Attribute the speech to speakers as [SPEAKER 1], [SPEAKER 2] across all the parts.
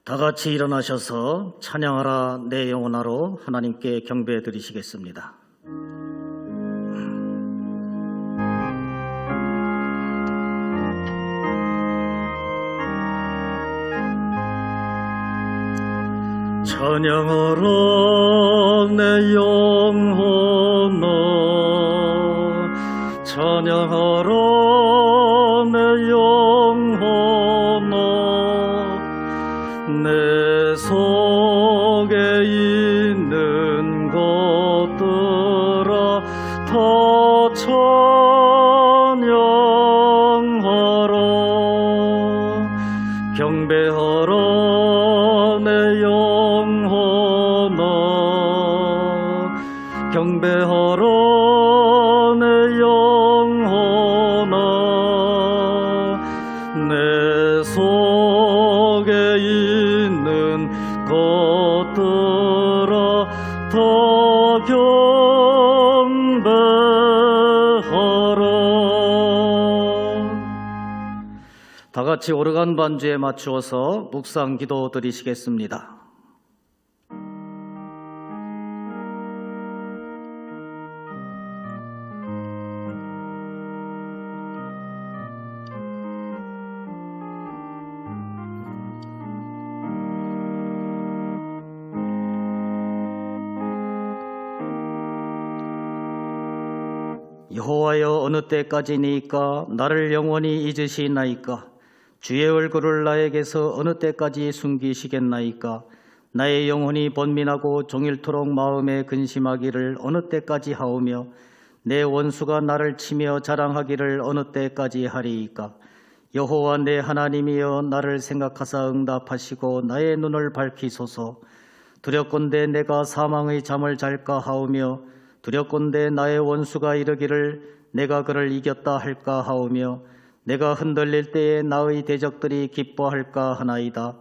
[SPEAKER 1] 다 같이 일어나셔서 찬양하라 내 영혼아로 하나님께 경배 드리시겠습니다. 찬양하라 내 영혼아, 찬양하라 내 영혼아, 내 속에 있는 것들아 다 찬양하라. 경배하라 내 영혼아, 경배하라 내 영혼아, 내 속에 있는 것들아 다 경배하라. 다 같이 오르간 반주에 맞추어서 묵상 기도 드리시겠습니다. 여호와여, 어느 때까지니까 나를 영원히 잊으시나이까? 주의 얼굴을 나에게서 어느 때까지 숨기시겠나이까? 나의 영혼이 번민하고 종일토록 마음에 근심하기를 어느 때까지 하오며 내 원수가 나를 치며 자랑하기를 어느 때까지 하리이까? 여호와 내 하나님이여, 나를 생각하사 응답하시고 나의 눈을 밝히소서. 두렵건대 내가 사망의 잠을 잘까 하오며 두렵건대 나의 원수가 이르기를 내가 그를 이겼다 할까 하오며 내가 흔들릴 때에 나의 대적들이 기뻐할까 하나이다.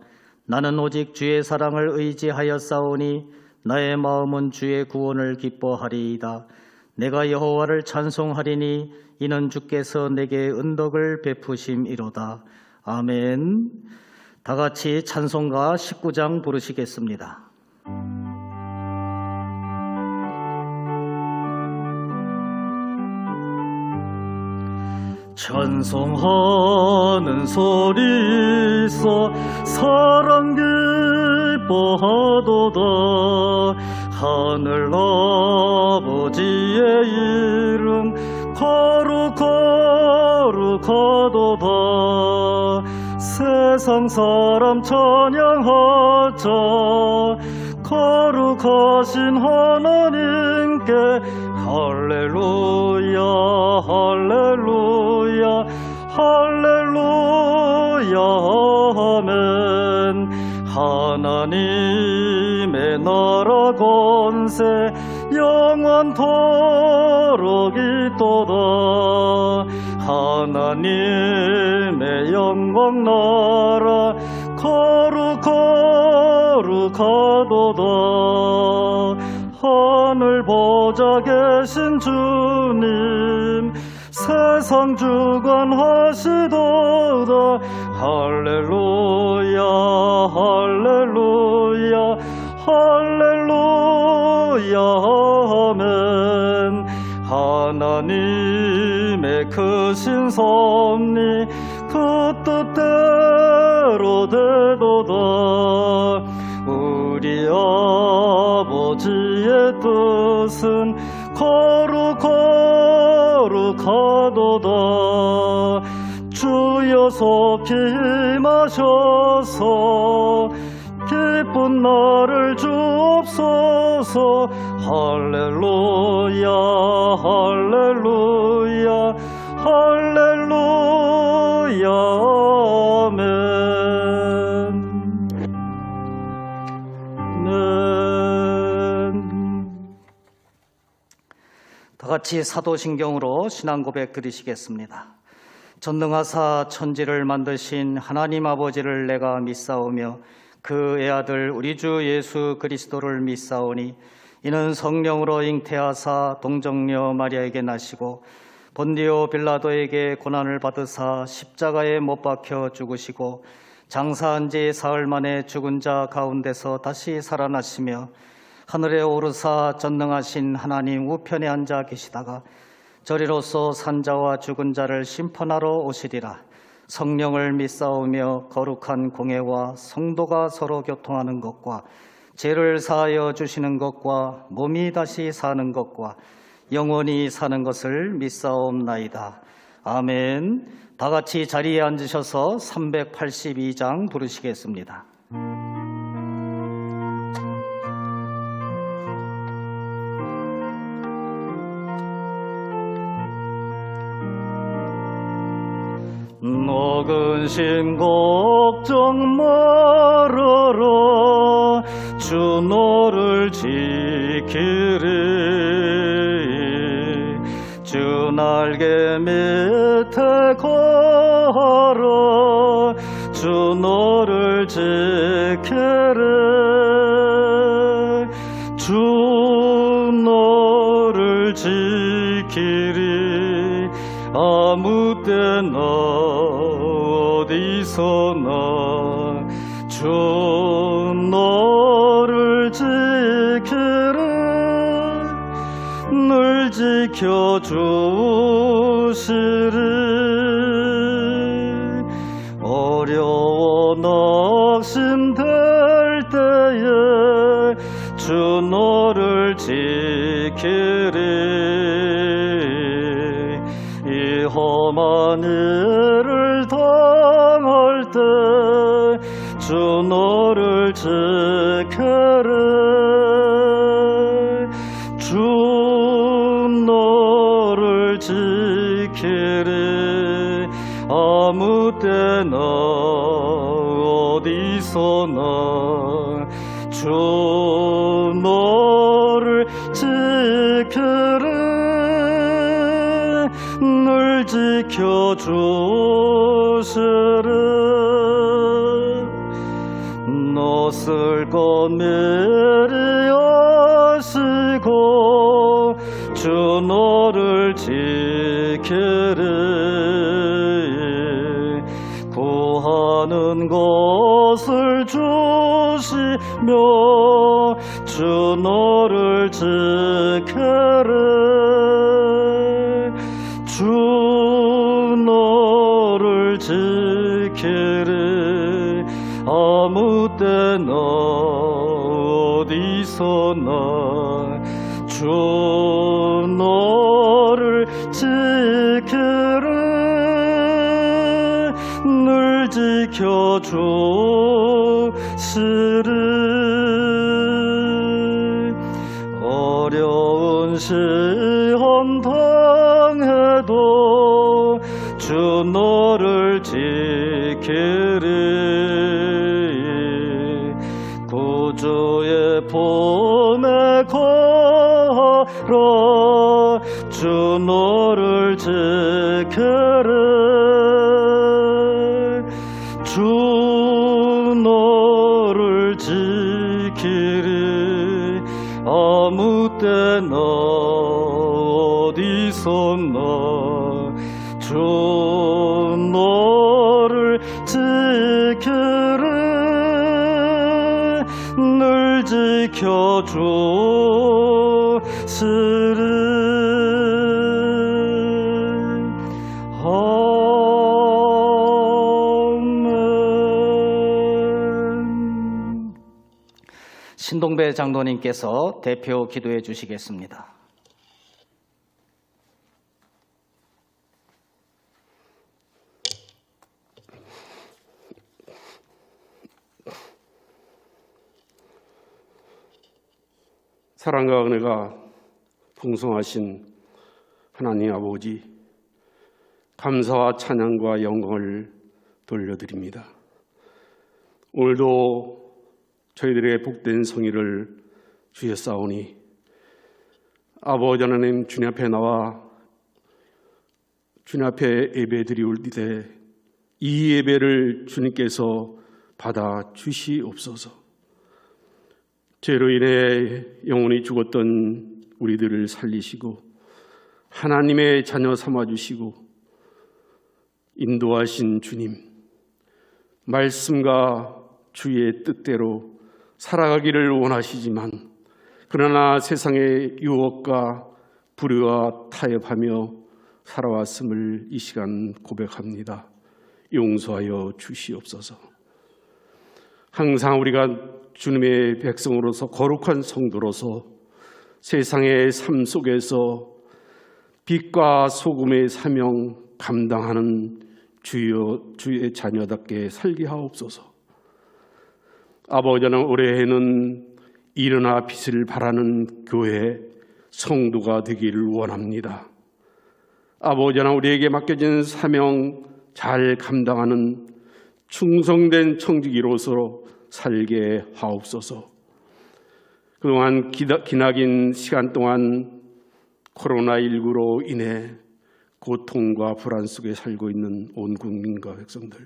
[SPEAKER 1] 나는 오직 주의 사랑을 의지하였사오니 나의 마음은 주의 구원을 기뻐하리이다. 내가 여호와를 찬송하리니 이는 주께서 내게 은덕을 베푸심이로다. 아멘. 다 같이 찬송가 19장 부르시겠습니다. 찬송하는 소리 있어 사랑 기뻐하도다. 하늘 아버지의 이름 거룩하도다. 세상 사람 찬양하자. 거룩하신 하나님께 할렐루야 할렐루야 할렐루야 아멘. 하나님의 나라 권세 영원토록 있도다. 하나님의 영광 나라 거룩하도다. 하늘 보좌 계신 주님 세상 주관하시도다. 할렐루야 할렐루야 할렐루야 아멘. 하나님의 크신 섭리 그 뜻대로 되도다. 우리 아버지의 뜻은 거룩하도다. 주여 속히 임하셔서 기쁜 날을 주옵소서. 할렐루야 할렐루야 할렐루야 아멘. 다 같이 사도신경으로 신앙 고백 드리시겠습니다. 전능하사 천지를 만드신 하나님 아버지를 내가 믿사오며 그 애아들 우리 주 예수 그리스도를 믿사오니 이는 성령으로 잉태하사 동정녀 마리아에게 나시고 본디오 빌라도에게 고난을 받으사 십자가에 못 박혀 죽으시고 장사한 지 사흘 만에 죽은 자 가운데서 다시 살아나시며 하늘에 오르사 전능하신 하나님 우편에 앉아 계시다가 저리로서 산자와 죽은 자를 심판하러 오시리라. 성령을 믿사오며 거룩한 공회와 성도가 서로 교통하는 것과 죄를 사하여 주시는 것과 몸이 다시 사는 것과 영원히 사는 것을 믿사옵나이다. 아멘. 다 같이 자리에 앉으셔서 382장 부르시겠습니다. 노근심 걱정 말아라. 주 너를 지키리. 주 날개 밑에 걸어 주 너를 지키리. 주 너를 지키리. 아무 때나 어디서나 주 너를 지키리. 늘 지켜주시리. 어려워 낙심될 때에 주 너를 지키리. 이 험한 일을 당할 때 주 너를 지키리. 주 너를 지키리. 아무 때나 어디서나 주 너를 지키리. 늘 지켜주시리. 낯설 것 미리 아시고 주 너를 지키리. 구하는 것을 주시며 주 너를 지키리. 주 너를 지키리. 아무 때나 어디서나 주 너를 지키리. 늘 지켜주시리. 어려운 시험 당해도 주 너를 지키리. 구주의 품에 걸어 주 너를 지키리. 주 너를 지키리. 아무 때나 어디서나 주 너를 지키리. 늘 지켜주시리. 아멘. 신동배 장로님께서 대표 기도해 주시겠습니다.
[SPEAKER 2] 사랑과 은혜가 풍성하신 하나님 아버지, 감사와 찬양과 영광을 돌려드립니다. 오늘도 저희들에게 복된 성의를 주셨사오니 아버지 하나님 주님 앞에 나와 주님 앞에 예배드리올 때 이 예배를 주님께서 받아 주시옵소서. 죄로 인해 영혼이 죽었던 우리들을 살리시고 하나님의 자녀 삼아주시고 인도하신 주님, 말씀과 주의 뜻대로 살아가기를 원하시지만 그러나 세상의 유혹과 불의와 타협하며 살아왔음을 이 시간 고백합니다. 용서하여 주시옵소서. 항상 우리가 주님의 백성으로서 거룩한 성도로서 세상의 삶 속에서 빛과 소금의 사명 감당하는 주의 자녀답게 살게 하옵소서. 아버지는 올해에는 일어나 빛을 발하는 교회 성도가 되기를 원합니다. 아버지는 우리에게 맡겨진 사명 잘 감당하는 충성된 청지기로서 살게 하옵소서. 그동안 기나긴 시간 동안 코로나19로 인해 고통과 불안 속에 살고 있는 온 국민과 백성들,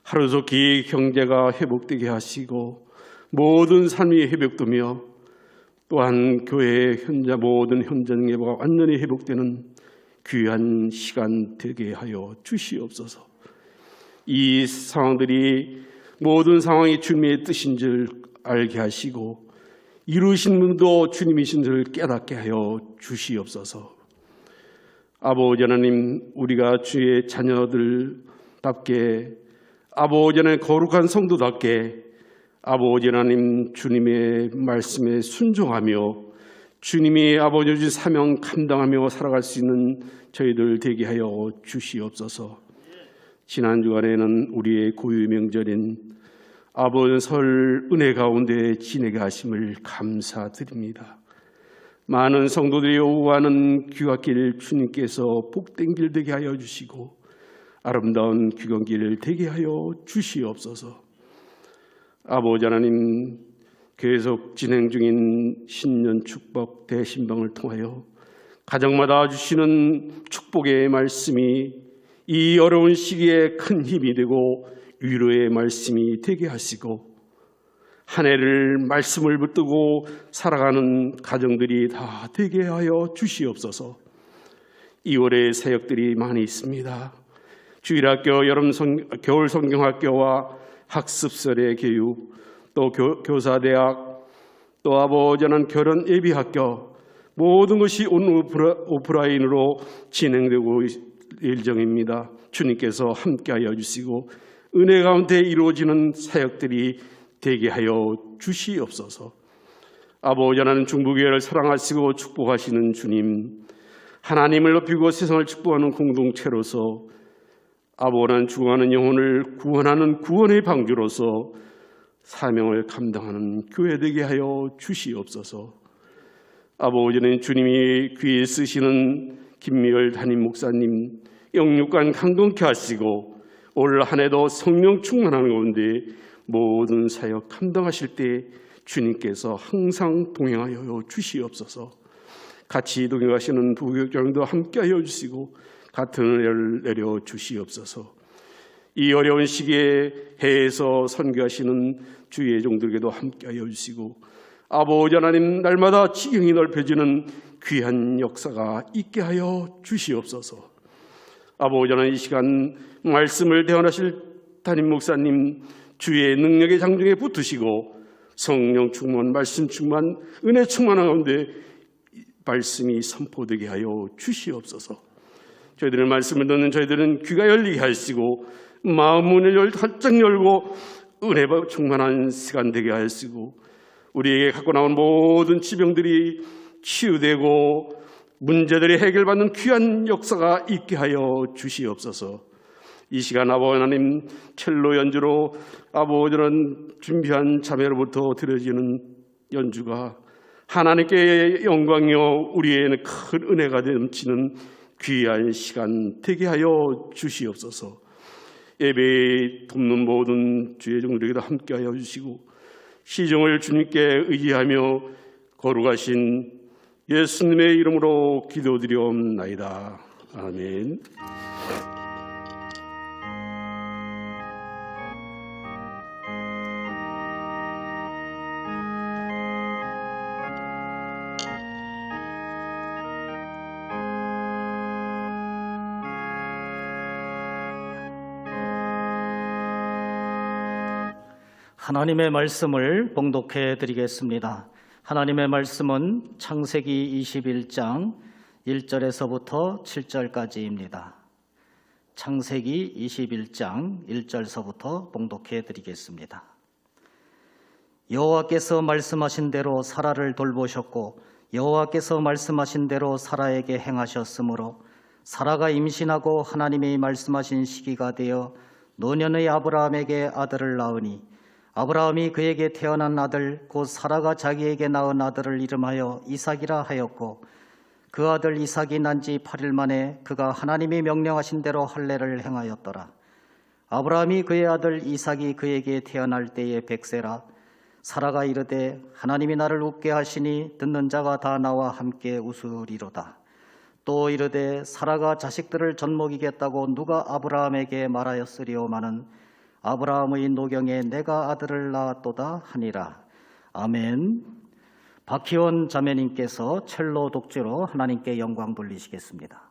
[SPEAKER 2] 하루속히 경제가 회복되게 하시고 모든 삶이 회복되며 또한 교회의 모든 현장 예배가 완전히 회복되는 귀한 시간 되게 하여 주시옵소서. 이 상황들이 모든 상황이 주님의 뜻인 줄 알게 하시고 이루신 분도 주님이신 줄 깨닫게 하여 주시옵소서. 아버지 하나님, 우리가 주의 자녀들답게 아버지 하나님 거룩한 성도답게 아버지 하나님 주님의 말씀에 순종하며 주님이 아버지 주신 사명 감당하며 살아갈 수 있는 저희들 되게 하여 주시옵소서. 지난 주간에는 우리의 고유 명절인 아버지 설 은혜 가운데 지내게 하심을 감사드립니다. 많은 성도들이 요구하는 귀갓길 주님께서 복된 길 되게 하여 주시고 아름다운 귀경길 되게 하여 주시옵소서. 아버지 하나님, 계속 진행 중인 신년 축복 대신방을 통하여 가정마다 주시는 축복의 말씀이 이 어려운 시기에 큰 힘이 되고 위로의 말씀이 되게 하시고 한 해를 말씀을 붙들고 살아가는 가정들이 다 되게 하여 주시옵소서. 2월에 사역들이 많이 있습니다. 주일학교, 겨울 성경학교와 학습설의 교육, 또 교사대학, 또 아버지는 결혼 예비학교, 모든 것이 오프라인으로 진행되고 예정입니다. 주님께서 함께하여 주시고 은혜 가운데 이루어지는 사역들이 되게 하여 주시옵소서. 아버지 하나님, 중부교회를 사랑하시고 축복하시는 주님, 하나님을 높이고 세상을 축복하는 공동체로서 아버지는 죽어가는 영혼을 구원하는 구원의 방주로서 사명을 감당하는 교회 되게 하여 주시옵소서. 아버지는 주님이 귀에 쓰시는 김미열 담임 목사님 영육간 강동케 하시고 올 한 해도 성령 충만하는 가운데 모든 사역 감당하실 때 주님께서 항상 동행하여 주시옵소서. 같이 동행하시는 부교육장도 함께하여 주시고 같은 은혜를 내려 주시옵소서. 이 어려운 시기에 해에서 선교하시는 주의 종들에게도 함께하여 주시고 아버지 하나님, 날마다 지경이 넓혀지는 귀한 역사가 있게 하여 주시옵소서. 아버지 하나님, 이 시간 말씀을 대언하실 담임 목사님 주의 능력의 장중에 붙으시고 성령 충만, 말씀 충만, 은혜 충만한 가운데 말씀이 선포되게 하여 주시옵소서. 저희들의 말씀을 듣는 저희들은 귀가 열리게 하시고 마음 문을 활짝 열고 은혜 충만한 시간 되게 하시고 우리에게 갖고 나온 모든 질병들이 치유되고 문제들이 해결받는 귀한 역사가 있게 하여 주시옵소서. 이 시간 아버지 하나님, 첼로 연주로 아버지는 준비한 자매로부터 드려지는 연주가 하나님께 영광이요 우리에게는 큰 은혜가 넘치는 귀한 시간 되게 하여 주시옵소서. 예배에 돕는 모든 주의 종들에게도 함께하여 주시고 시종을 주님께 의지하며 거룩하신 예수님의 이름으로 기도드리옵나이다. 아멘.
[SPEAKER 1] 하나님의 말씀을 봉독해 드리겠습니다. 하나님의 말씀은 창세기 21장 1절에서부터 7절까지입니다. 창세기 21장 1절서부터 봉독해 드리겠습니다. 여호와께서 말씀하신 대로 사라를 돌보셨고 여호와께서 말씀하신 대로 사라에게 행하셨으므로 사라가 임신하고 하나님이 말씀하신 시기가 되어 노년의 아브라함에게 아들을 낳으니 아브라함이 그에게 태어난 아들 곧 사라가 자기에게 낳은 아들을 이름하여 이삭이라 하였고 그 아들 이삭이 난 지 8일 만에 그가 하나님이 명령하신 대로 할례를 행하였더라. 아브라함이 그의 아들 이삭이 그에게 태어날 때에 100세라. 사라가 이르되 하나님이 나를 웃게 하시니 듣는 자가 다 나와 함께 웃으리로다. 또 이르되 사라가 자식들을 젖먹이겠다고 누가 아브라함에게 말하였으리오마는 아브라함의 노경에 내가 아들을 낳았도다 하니라. 아멘. 박희원 자매님께서 첼로 독주로 하나님께 영광 돌리시겠습니다.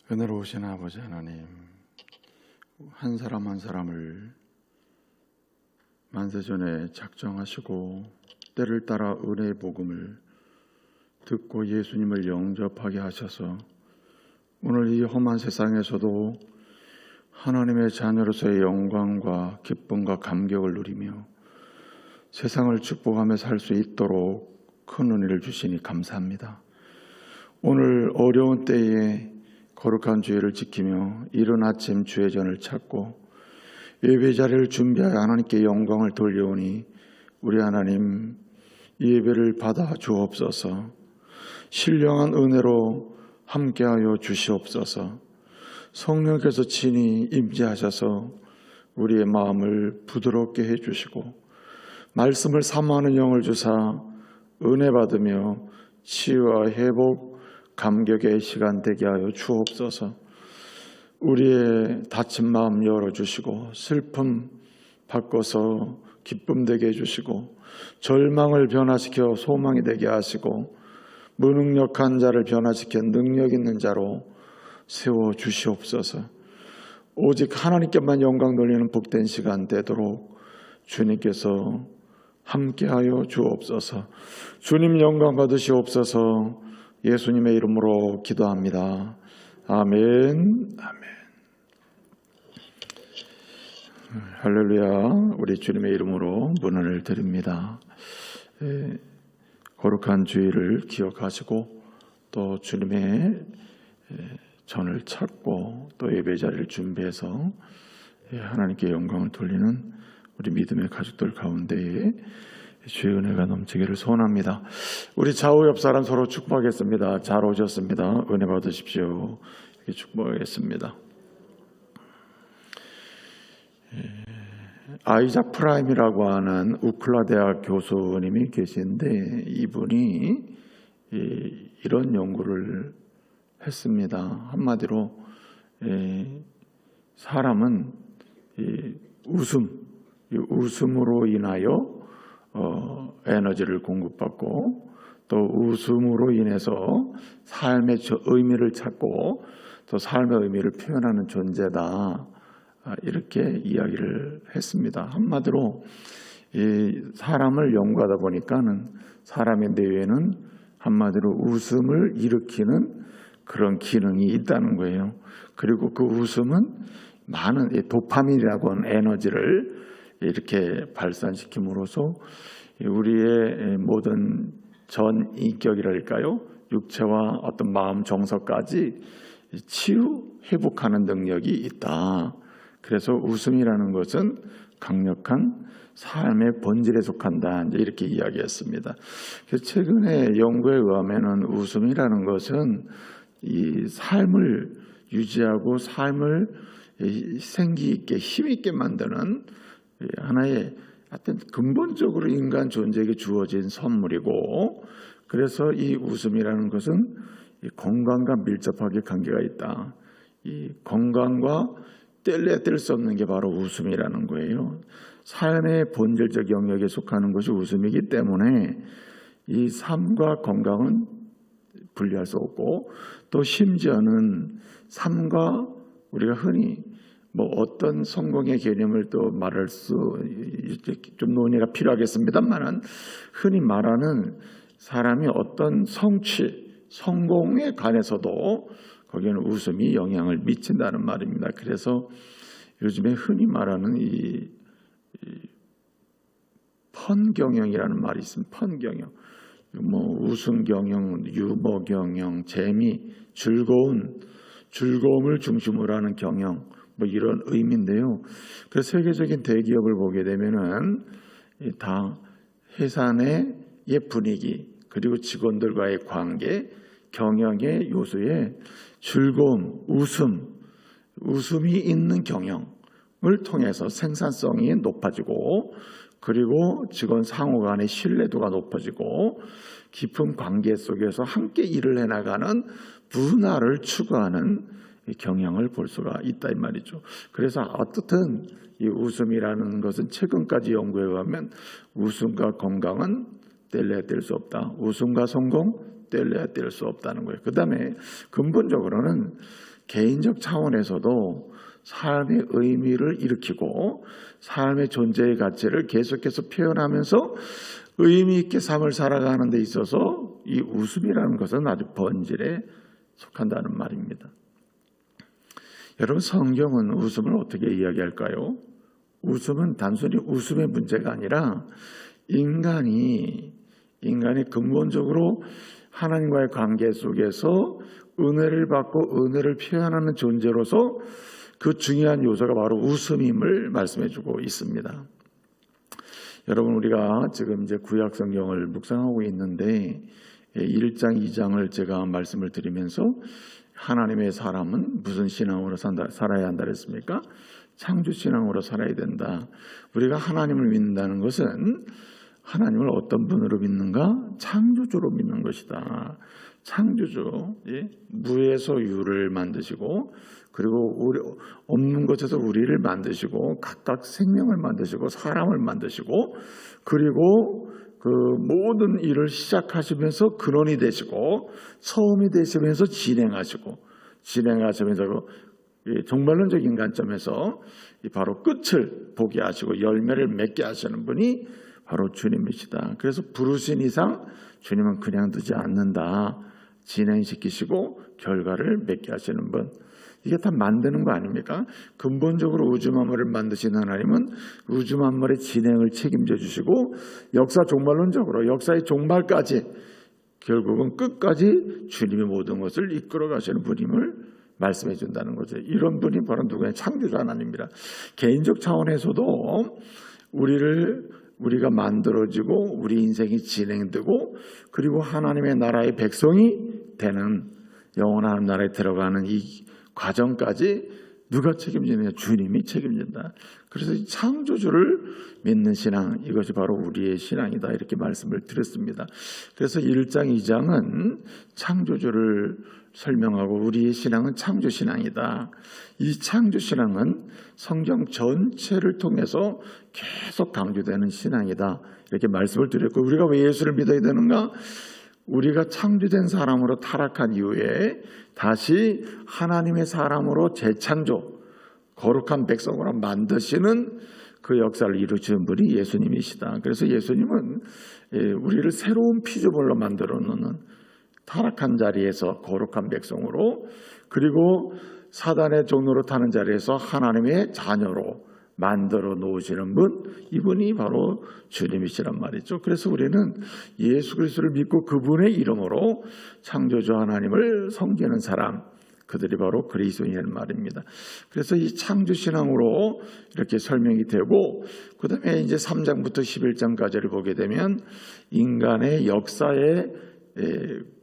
[SPEAKER 3] 은혜로우신 아버지 하나님, 한 사람 한 사람을 만세전에 작정하시고 때를 따라 은혜의 복음을 듣고 예수님을 영접하게 하셔서 오늘 이 험한 세상에서도 하나님의 자녀로서의 영광과 기쁨과 감격을 누리며 세상을 축복하며 살 수 있도록 큰 은혜를 주시니 감사합니다. 오늘 어려운 때에 거룩한 주일을 지키며 이른 아침 주의 전을 찾고 예배 자리를 준비하여 하나님께 영광을 돌려오니 우리 하나님 이 예배를 받아 주옵소서. 신령한 은혜로 함께하여 주시옵소서. 성령께서 친히 임재하셔서 우리의 마음을 부드럽게 해주시고 말씀을 사모하는 영을 주사 은혜 받으며 치유와 회복, 감격의 시간 되게 하여 주옵소서. 우리의 다친 마음 열어주시고 슬픔 바꿔서 기쁨 되게 해주시고 절망을 변화시켜 소망이 되게 하시고 무능력한 자를 변화시켜 능력 있는 자로 세워주시옵소서. 오직 하나님께만 영광 돌리는 복된 시간 되도록 주님께서 함께하여 주옵소서. 주님 영광 받으시옵소서. 예수님의 이름으로 기도합니다. 아멘. 아멘. 할렐루야. 우리 주님의 이름으로 문안을 드립니다. 거룩한 주일을 기억하시고 또 주님의 전을 찾고 또 예배 자리를 준비해서 하나님께 영광을 돌리는 우리 믿음의 가족들 가운데에 주의 은혜가 넘치기를 소원합니다. 우리 좌우 옆 사람 서로 축복하겠습니다. 잘 오셨습니다. 은혜 받으십시오. 이렇게 축복하겠습니다. 아이작 프라임이라고 하는 우클라 대학 교수님이 계신데 이분이 이런 연구를 했습니다. 한마디로 사람은 웃음으로 인하여 에너지를 공급받고 또 웃음으로 인해서 삶의 의미를 찾고 또 삶의 의미를 표현하는 존재다. 이렇게 이야기를 했습니다. 한마디로 이 사람을 연구하다 보니까는 사람의 뇌에는 한마디로 웃음을 일으키는 그런 기능이 있다는 거예요. 그리고 그 웃음은 많은 도파민이라고 하는 에너지를 이렇게 발산시킴으로써 우리의 모든 전 인격이랄까요? 육체와 어떤 마음 정서까지 치유, 회복하는 능력이 있다. 그래서 웃음이라는 것은 강력한 삶의 본질에 속한다. 이렇게 이야기했습니다. 최근에 연구에 의하면은 웃음이라는 것은 이 삶을 유지하고 삶을 생기 있게 힘 있게 만드는 하나의 하여튼 근본적으로 인간 존재에게 주어진 선물이고 그래서 이 웃음이라는 것은 건강과 밀접하게 관계가 있다. 이 건강과 뗄래야 뗄 수 없는 게 바로 웃음이라는 거예요. 삶의 본질적 영역에 속하는 것이 웃음이기 때문에 이 삶과 건강은 분리할 수 없고 또 심지어는 삶과 우리가 흔히 뭐 어떤 성공의 개념을 또 말할 수 좀 논의가 필요하겠습니다만은 흔히 말하는 사람이 어떤 성취, 성공에 관해서도 거기에는 웃음이 영향을 미친다는 말입니다. 그래서 요즘에 흔히 말하는 이 펀경영이라는 말이 있습니다. 펀경영, 뭐 웃음 경영, 유머 경영, 재미, 즐거움을 중심으로 하는 경영, 뭐 이런 의미인데요. 그 세계적인 대기업을 보게 되면은 다 회사의 분위기 그리고 직원들과의 관계, 경영의 요소에 즐거움, 웃음이 있는 경영을 통해서 생산성이 높아지고 그리고 직원 상호 간의 신뢰도가 높아지고 깊은 관계 속에서 함께 일을 해나가는 문화를 추구하는 경향을 볼 수가 있다 이 말이죠. 그래서 어떻든 이 웃음이라는 것은 최근까지 연구에 의하면 웃음과 건강은 뗄래야 뗄 수 없다. 웃음과 성공 뗄래야 뗄 수 없다는 거예요. 그 다음에 근본적으로는 개인적 차원에서도 삶의 의미를 일으키고 삶의 존재의 가치를 계속해서 표현하면서 의미 있게 삶을 살아가는 데 있어서 이 웃음이라는 것은 아주 본질에 속한다는 말입니다. 여러분, 성경은 웃음을 어떻게 이야기할까요? 웃음은 단순히 웃음의 문제가 아니라 인간이 근본적으로 하나님과의 관계 속에서 은혜를 받고 은혜를 표현하는 존재로서 그 중요한 요소가 바로 웃음임을 말씀해주고 있습니다. 여러분, 우리가 지금 이제 구약 성경을 묵상하고 있는데 1장, 2장을 제가 말씀을 드리면서 하나님의 사람은 무슨 신앙으로 살아야 한다 그랬습니까? 창조 신앙으로 살아야 된다. 우리가 하나님을 믿는다는 것은 하나님을 어떤 분으로 믿는가? 창조주로 믿는 것이다. 창조주, 무에서 유를 만드시고 그리고 없는 것에서 우리를 만드시고 각각 생명을 만드시고 사람을 만드시고 그리고 그 모든 일을 시작하시면서 근원이 되시고 처음이 되시면서 진행하시면서 종말론적인 관점에서 바로 끝을 보게 하시고 열매를 맺게 하시는 분이 바로 주님이시다. 그래서 부르신 이상 주님은 그냥 두지 않는다. 진행시키시고 결과를 맺게 하시는 분. 이게 다 만드는 거 아닙니까? 근본적으로 우주 만물을 만드신 하나님은 우주 만물의 진행을 책임져 주시고 역사 종말론적으로 역사의 종말까지 결국은 끝까지 주님이 모든 것을 이끌어 가시는 분임을 말씀해 준다는 거죠. 이런 분이 바로 누구냐? 창조주 하나님입니다. 개인적 차원에서도 우리가 만들어지고 우리 인생이 진행되고 그리고 하나님의 나라의 백성이 되는 영원한 나라에 들어가는 이 과정까지 누가 책임지느냐? 주님이 책임진다. 그래서 이 창조주를 믿는 신앙, 이것이 바로 우리의 신앙이다. 이렇게 말씀을 드렸습니다. 그래서 1장, 2장은 창조주를 설명하고 우리의 신앙은 창조신앙이다. 이 창조신앙은 성경 전체를 통해서 계속 강조되는 신앙이다. 이렇게 말씀을 드렸고, 우리가 왜 예수를 믿어야 되는가? 우리가 창조된 사람으로 타락한 이후에 다시 하나님의 사람으로 재창조, 거룩한 백성으로 만드시는 그 역사를 이루시는 분이 예수님이시다. 그래서 예수님은 우리를 새로운 피조물로 만들어 놓는 타락한 자리에서 거룩한 백성으로 그리고 사단의 종로로 타는 자리에서 하나님의 자녀로 만들어 놓으시는 분, 이분이 바로 주님이시란 말이죠. 그래서 우리는 예수 그리스도를 믿고 그분의 이름으로 창조주 하나님을 섬기는 사람, 그들이 바로 그리스도인이라는 말입니다. 그래서 이 창조신앙으로 이렇게 설명이 되고 그 다음에 이제 3장부터 11장까지를 보게 되면 인간의 역사의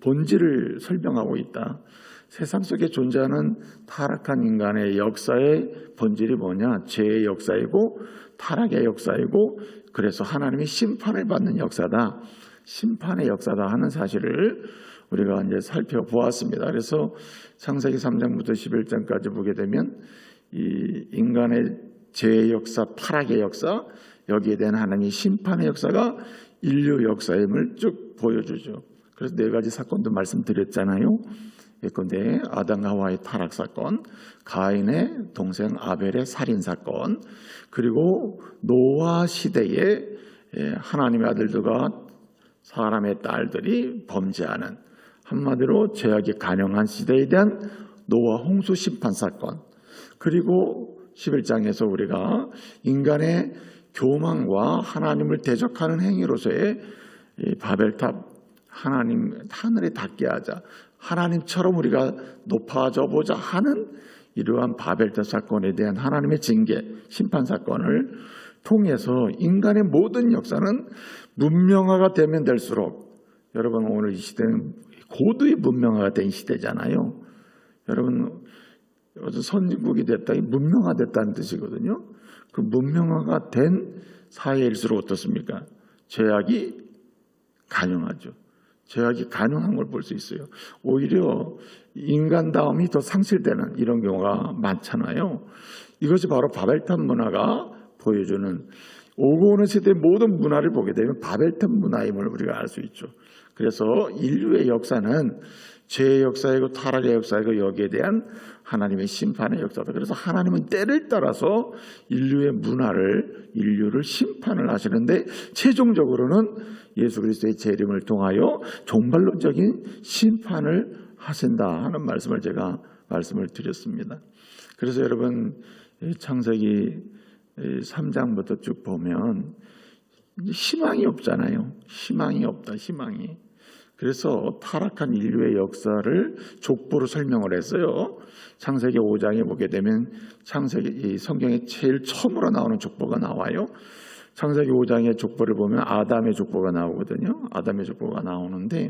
[SPEAKER 3] 본질을 설명하고 있다. 세상 속에 존재하는 타락한 인간의 역사의 본질이 뭐냐? 죄의 역사이고 타락의 역사이고 그래서 하나님이 심판을 받는 역사다. 심판의 역사다 하는 사실을 우리가 이제 살펴보았습니다. 그래서 창세기 3장부터 11장까지 보게 되면 이 인간의 죄의 역사, 타락의 역사, 여기에 대한 하나님의 심판의 역사가 인류 역사임을 쭉 보여주죠. 그래서 네 가지 사건도 말씀드렸잖아요. 예컨대 아담과 하와의 타락 사건, 가인의 동생 아벨의 살인 사건, 그리고 노아 시대에 하나님의 아들들과 사람의 딸들이 범죄하는, 한마디로 죄악이 간영한 시대에 대한 노아 홍수 심판 사건, 그리고 11장에서 우리가 인간의 교만과 하나님을 대적하는 행위로서의 바벨탑, 하나님 하늘에 닿게 하자, 하나님처럼 우리가 높아져 보자 하는 이러한 바벨탑 사건에 대한 하나님의 징계, 심판 사건을 통해서 인간의 모든 역사는 문명화가 되면 될수록, 여러분 오늘 이 시대는 고도의 문명화가 된 시대잖아요. 여러분 선진국이 됐다, 문명화됐다는 뜻이거든요. 그 문명화가 된 사회일수록 어떻습니까? 죄악이 간영하죠. 죄악이 가능한 걸 볼 수 있어요. 오히려 인간다움이 더 상실되는 이런 경우가 많잖아요. 이것이 바로 바벨탑 문화가 보여주는, 오고 오는 세대의 모든 문화를 보게 되면 바벨탑 문화임을 우리가 알 수 있죠. 그래서 인류의 역사는 죄의 역사이고 타락의 역사이고 여기에 대한 하나님의 심판의 역사다. 그래서 하나님은 때를 따라서 인류를 심판을 하시는데 최종적으로는 예수 그리스도의 재림을 통하여 종말론적인 심판을 하신다 하는 말씀을 제가 말씀을 드렸습니다. 그래서 여러분 창세기 3장부터 쭉 보면 희망이 없잖아요. 희망이 없다. 희망이. 그래서 타락한 인류의 역사를 족보로 설명을 했어요. 창세기 5장에 보게 되면 창세기 성경에 제일 처음으로 나오는 족보가 나와요. 창세기 5장의 족보를 보면 아담의 족보가 나오거든요. 아담의 족보가 나오는데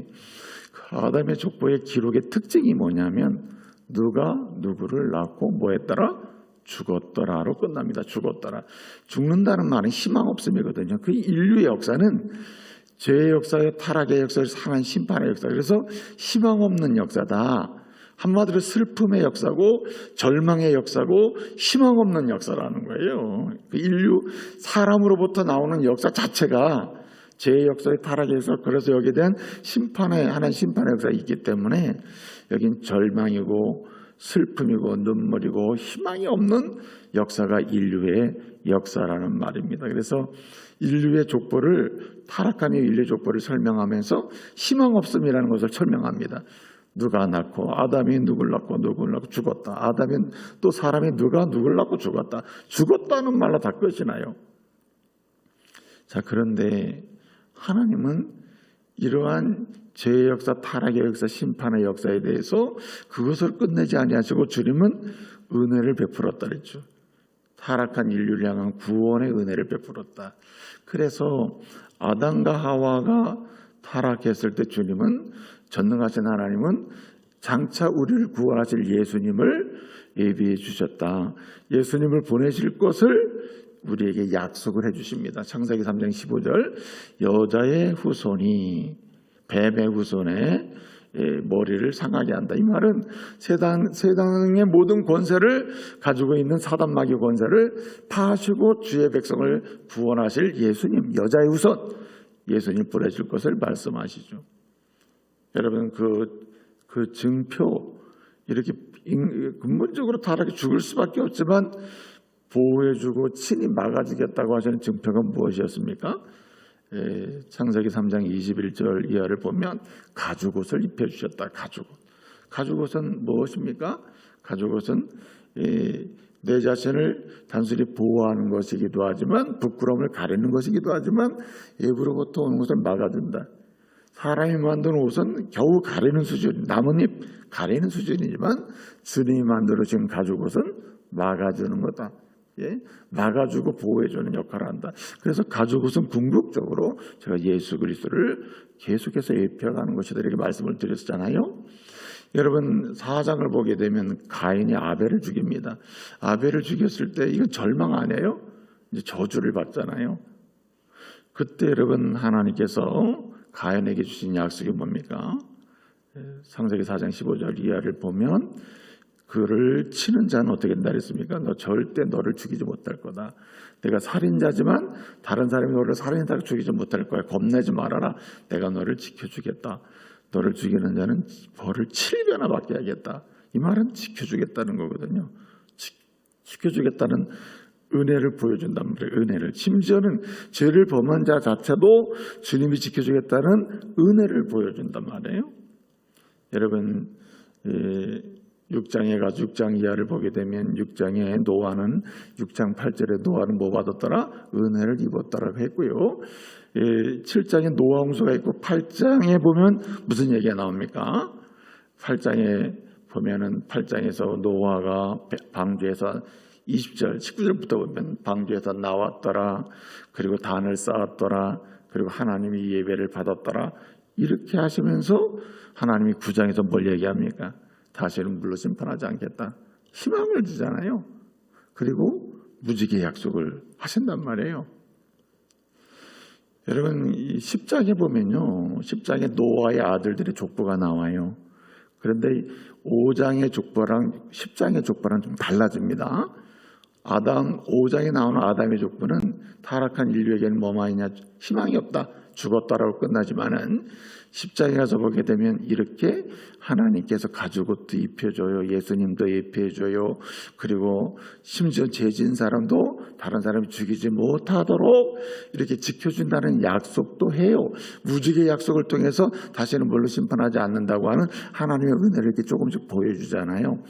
[SPEAKER 3] 그 아담의 족보의 기록의 특징이 뭐냐면 누가 누구를 낳고 뭐 했더라? 죽었더라로 끝납니다. 죽었더라. 죽는다는 말은 희망 없음이거든요. 그 인류의 역사는 죄의 역사에 타락의 역사를 상한 심판의 역사. 그래서 희망 없는 역사다. 한마디로 슬픔의 역사고 절망의 역사고 희망 없는 역사라는 거예요. 그 인류 사람으로부터 나오는 역사 자체가 죄의 역사의 타락의 역사. 그래서 여기에 대한 하나님 심판의 역사가 있기 때문에 여긴 절망이고 슬픔이고 눈물이고 희망이 없는 역사가 인류의 역사라는 말입니다. 그래서 인류의 족보를 타락한 인류의 족보를 설명하면서 희망 없음이라는 것을 설명합니다. 누가 낳고 아담이 누굴 낳고 죽었다. 아담이 또 사람이 누가 누굴 낳고 죽었다. 죽었다는 말로 다 끝이 나요. 자, 그런데 하나님은 이러한 죄의 역사, 타락의 역사, 심판의 역사에 대해서 그것을 끝내지 아니하시고 주님은 은혜를 베풀었다 그랬죠. 타락한 인류를 향한 구원의 은혜를 베풀었다. 그래서 아담과 하와가 타락했을 때 주님은 전능하신 하나님은 장차 우리를 구원하실 예수님을 예비해 주셨다. 예수님을 보내실 것을 우리에게 약속을 해주십니다. 창세기 3장 15절 여자의 후손이 뱀의 후손의 머리를 상하게 한다. 이 말은 세상의 모든 권세를 가지고 있는 사단 마귀 권세를 파하시고 주의 백성을 구원하실 예수님, 여자의 후손 예수님 보내실 것을 말씀하시죠. 여러분 그 증표 이렇게 근본적으로 타락해 죽을 수밖에 없지만 보호해주고 친히 막아주겠다고 하시는 증표가 무엇이었습니까? 창세기 3장 21절 이하를 보면 가죽옷을 입혀주셨다. 가죽옷은 무엇입니까? 가죽옷은 내 자신을 단순히 보호하는 것이기도 하지만 부끄러움을 가리는 것이기도 하지만 외부로부터 오는 것을 막아준다. 사람이 만든 옷은 겨우 가리는 수준, 나뭇잎 가리는 수준이지만 주님이 만들어진 가죽옷은 막아주는 거다. 막아주고 보호해주는 역할을 한다. 그래서 가죽옷은 궁극적으로 제가 예수 그리스도를 계속해서 입혀가는 것이다 이렇게 말씀을 드렸잖아요. 여러분 4장을 보게 되면 가인이 아벨을 죽입니다. 아벨을 죽였을 때 이건 절망 아니에요? 이제 저주를 받잖아요. 그때 여러분 하나님께서 가인에게 주신 약속이 뭡니까? 창세기 4장 15절 이하를 보면 그를 치는 자는 어떻게 된다 그랬습니까? 너 절대 너를 죽이지 못할 거다. 내가 살인자지만 다른 사람이 너를 살인자로 죽이지 못할 거야. 겁내지 말아라. 내가 너를 지켜주겠다. 너를 죽이는 자는 벌을 7배나 받게 하겠다. 이 말은 지켜주겠다는 거거든요. 지켜주겠다는 은혜를 보여준단 말이에요. 은혜를. 심지어는 죄를 범한 자 자체도 주님이 지켜주겠다는 은혜를 보여준단 말이에요. 여러분 6장에 가서 6장 이하를 보게 되면 6장에 노아는 6장 8절에 노아는 뭐 받았더라? 은혜를 입었더라고 했고요. 7장에 노아 홍수가 있고 8장에 보면 무슨 얘기가 나옵니까? 8장에 보면은 8장에서 노아가 방주에서 20절, 19절부터 보면 방주에서 나왔더라. 그리고 단을 쌓았더라. 그리고 하나님이 예배를 받았더라. 이렇게 하시면서 하나님이 9장에서 뭘 얘기합니까? 다시는 물로 심판하지 않겠다. 희망을 주잖아요. 그리고 무지개 약속을 하신단 말이에요. 여러분 10장에 보면요. 10장에 노아의 아들들의 족보가 나와요. 그런데 5장의 족보랑 10장의 족보랑 좀 달라집니다. 아담 5장에 나오는 아담의 족보는 타락한 인류에게는 뭐만 있냐, 희망이 없다, 죽었다라고 끝나지만은 10장에 가서 보게 되면 이렇게 하나님께서 가죽옷도 입혀줘요, 예수님도 입혀줘요, 그리고 심지어 죄 지은 사람도 다른 사람이 죽이지 못하도록 이렇게 지켜준다는 약속도 해요. 무지개 약속을 통해서 다시는 뭘로 심판하지 않는다고 하는 하나님의 은혜를 이렇게 조금씩 보여주잖아요.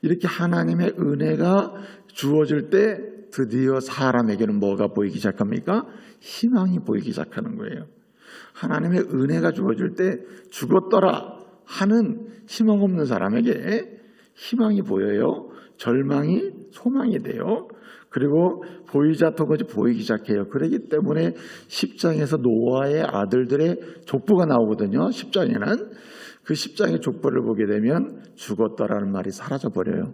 [SPEAKER 3] 이렇게 하나님의 은혜가 주어질 때 드디어 사람에게는 뭐가 보이기 시작합니까? 희망이 보이기 시작하는 거예요. 하나님의 은혜가 주어질 때 죽었더라 하는 희망 없는 사람에게 희망이 보여요. 절망이 소망이 돼요. 그리고 보이지 않던 것이 보이기 시작해요. 그렇기 때문에 10장에서 노아의 아들들의 족보가 나오거든요. 10장에는 그 10장의 족보를 보게 되면 죽었다라는 말이 사라져버려요.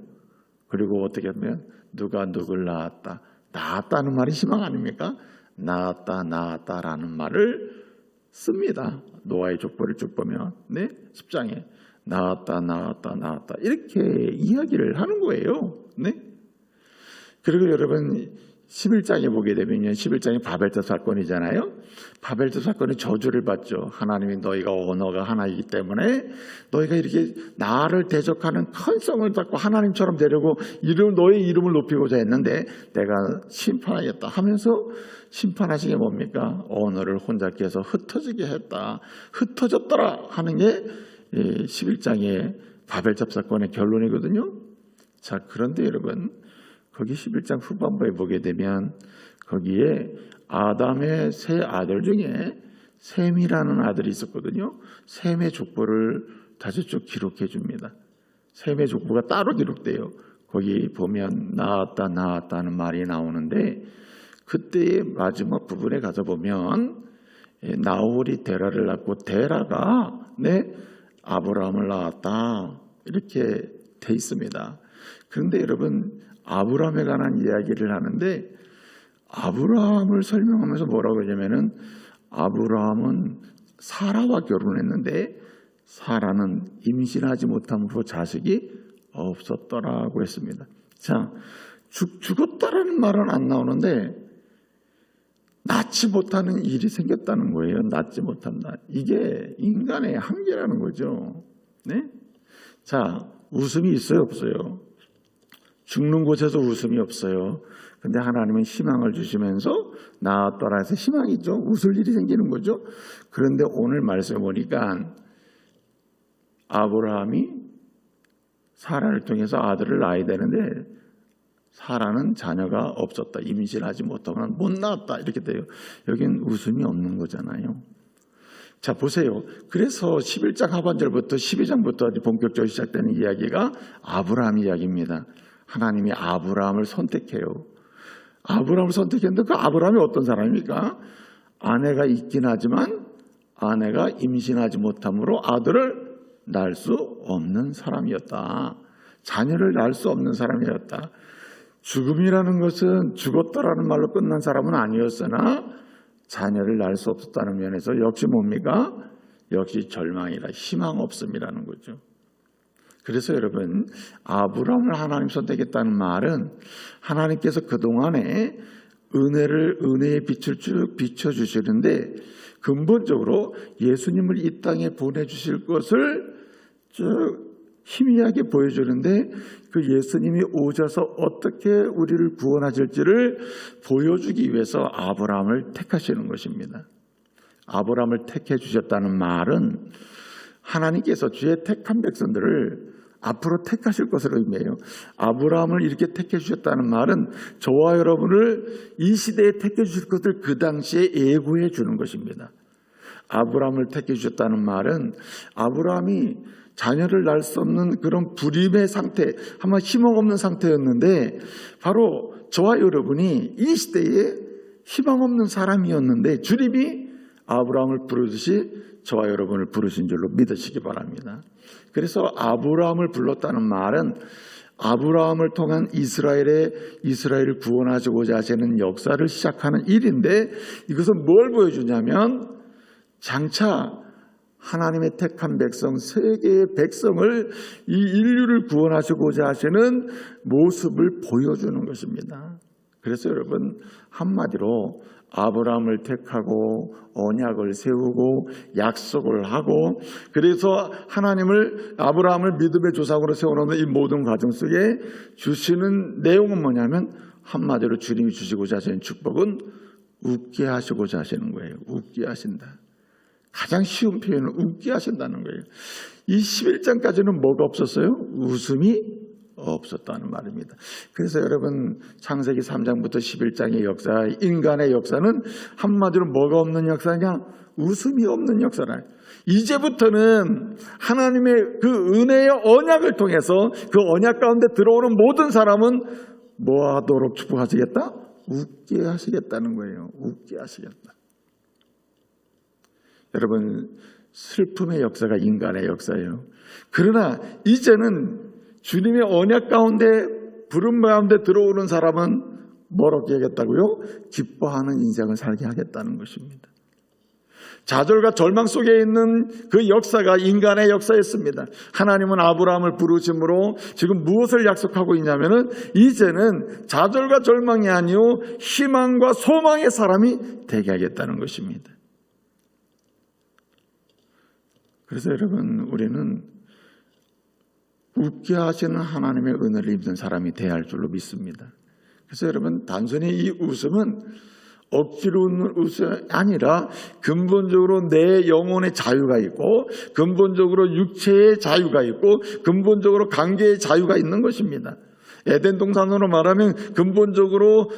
[SPEAKER 3] 그리고 어떻게 하면 누가 누굴 낳았다, 낳았다는 말이 희망 아닙니까? 낳았다라는 말을 씁니다. 노아의 족보를 쭉 보면 10장에 낳았다 이렇게 이야기를 하는 거예요. 그리고 여러분 11장에 보게 되면요, 11장이 바벨탑 사건이잖아요. 바벨탑 사건이 저주를 받죠. 하나님이 너희가 언어가 하나이기 때문에 너희가 이렇게 나를 대적하는 큰 성을 잡고 하나님처럼 되려고 너의 이름을 높이고자 했는데 내가 심판하겠다 하면서 심판하신 게 뭡니까? 언어를 혼잡게 해서 흩어지게 했다, 흩어졌더라 하는 게 11장의 바벨탑 사건의 결론이거든요. 자, 그런데 여러분 거기 11장 후반부에 보게 되면 거기에 아담의 세 아들 중에 셈이라는 아들이 있었거든요. 셈의 족보를 다시 쭉 기록해 줍니다. 셈의 족보가 따로 기록돼요. 거기 보면 낳았다는 말이 나오는데 그때의 마지막 부분에 가서 보면 나홀이 데라를 낳고 데라가 아브라함을 낳았다 이렇게 돼 있습니다. 그런데 여러분 아브라함에 관한 이야기를 하는데 아브라함을 설명하면서 뭐라고 하냐면은 아브라함은 사라와 결혼했는데 사라는 임신하지 못함으로 자식이 없었더라고 했습니다. 자, 죽었다라는 말은 안 나오는데 낳지 못하는 일이 생겼다는 거예요. 낳지 못한다. 이게 인간의 한계라는 거죠. 자, 웃음이 있어요, 없어요? 죽는 곳에서 웃음이 없어요. 근데 하나님은 희망을 주시면서 낳았더라 해서 희망이죠. 웃을 일이 생기는 거죠. 그런데 오늘 말씀을 보니까 아브라함이 사라를 통해서 아들을 낳아야 되는데 사라는 자녀가 없었다. 임신하지 못하면 못 낳았다. 이렇게 돼요. 여긴 웃음이 없는 거잖아요. 자, 보세요. 그래서 11장 하반절부터 12장부터 본격적으로 시작되는 이야기가 아브라함 이야기입니다. 하나님이 아브라함을 선택해요. 아브라함을 선택했는데 그 아브라함이 어떤 사람입니까? 아내가 있긴 하지만 아내가 임신하지 못함으로 아들을 낳을 수 없는 사람이었다. 자녀를 낳을 수 없는 사람이었다. 죽음이라는 것은 죽었다라는 말로 끝난 사람은 아니었으나 자녀를 낳을 수 없었다는 면에서 역시 뭡니까? 역시 절망이라 희망 없음이라는 거죠. 그래서 여러분 아브라함을 하나님 선택했다는 말은 하나님께서 그동안에 은혜의 빛을 쭉 비춰주시는데 근본적으로 예수님을 이 땅에 보내주실 것을 쭉 희미하게 보여주는데 그 예수님이 오셔서 어떻게 우리를 구원하실지를 보여주기 위해서 아브라함을 택하시는 것입니다. 아브라함을 택해 주셨다는 말은 하나님께서 주의 택한 백성들을 앞으로 택하실 것을 의미해요. 아브라함을 이렇게 택해 주셨다는 말은 저와 여러분을 이 시대에 택해 주실 것을 그 당시에 예고해 주는 것입니다. 아브라함을 택해 주셨다는 말은 아브라함이 자녀를 낳을 수 없는 그런 불임의 상태, 아마 희망 없는 상태였는데 바로 저와 여러분이 이 시대에 희망 없는 사람이었는데 주님이 아브라함을 부르듯이 저와 여러분을 부르신 줄로 믿으시기 바랍니다. 그래서 아브라함을 불렀다는 말은 아브라함을 통한 이스라엘을 구원하시고자 하시는 역사를 시작하는 일인데 이것은 뭘 보여주냐면 장차 하나님의 택한 백성, 세계의 백성을, 이 인류를 구원하시고자 하시는 모습을 보여주는 것입니다. 그래서 여러분, 한마디로 아브라함을 택하고 언약을 세우고 약속을 하고, 그래서 아브라함을 믿음의 조상으로 세워놓는 이 모든 과정 속에 주시는 내용은 뭐냐면, 한마디로 주님이 주시고자 하시는 축복은 웃게 하시고자 하시는 거예요. 웃게 하신다. 가장 쉬운 표현은 웃게 하신다는 거예요. 이 11장까지는 뭐가 없었어요? 웃음이 없었다는 말입니다. 그래서 여러분, 창세기 3장부터 11장의 역사, 인간의 역사는 한마디로 뭐가 없는 역사냐? 웃음이 없는 역사라. 이제부터는 하나님의 그 은혜의 언약을 통해서 그 언약 가운데 들어오는 모든 사람은 뭐 하도록 축복하시겠다? 웃게 하시겠다는 거예요. 웃게 하시겠다. 여러분, 슬픔의 역사가 인간의 역사예요. 그러나 이제는 주님의 언약 가운데, 부름 가운데 들어오는 사람은 뭐라고 하겠다고요? 기뻐하는 인생을 살게 하겠다는 것입니다. 좌절과 절망 속에 있는 그 역사가 인간의 역사였습니다. 하나님은 아브라함을 부르심으로 지금 무엇을 약속하고 있냐면은, 이제는 좌절과 절망이 아니요 희망과 소망의 사람이 되게 하겠다는 것입니다. 그래서 여러분, 우리는 웃게 하시는 하나님의 은혜를 입는 사람이 되어야 할 줄로 믿습니다. 그래서 여러분, 단순히 이 웃음은 억지로 웃는 웃음이 아니라 근본적으로 내 영혼의 자유가 있고, 근본적으로 육체의 자유가 있고, 근본적으로 관계의 자유가 있는 것입니다. 에덴 동산으로 말하면 근본적으로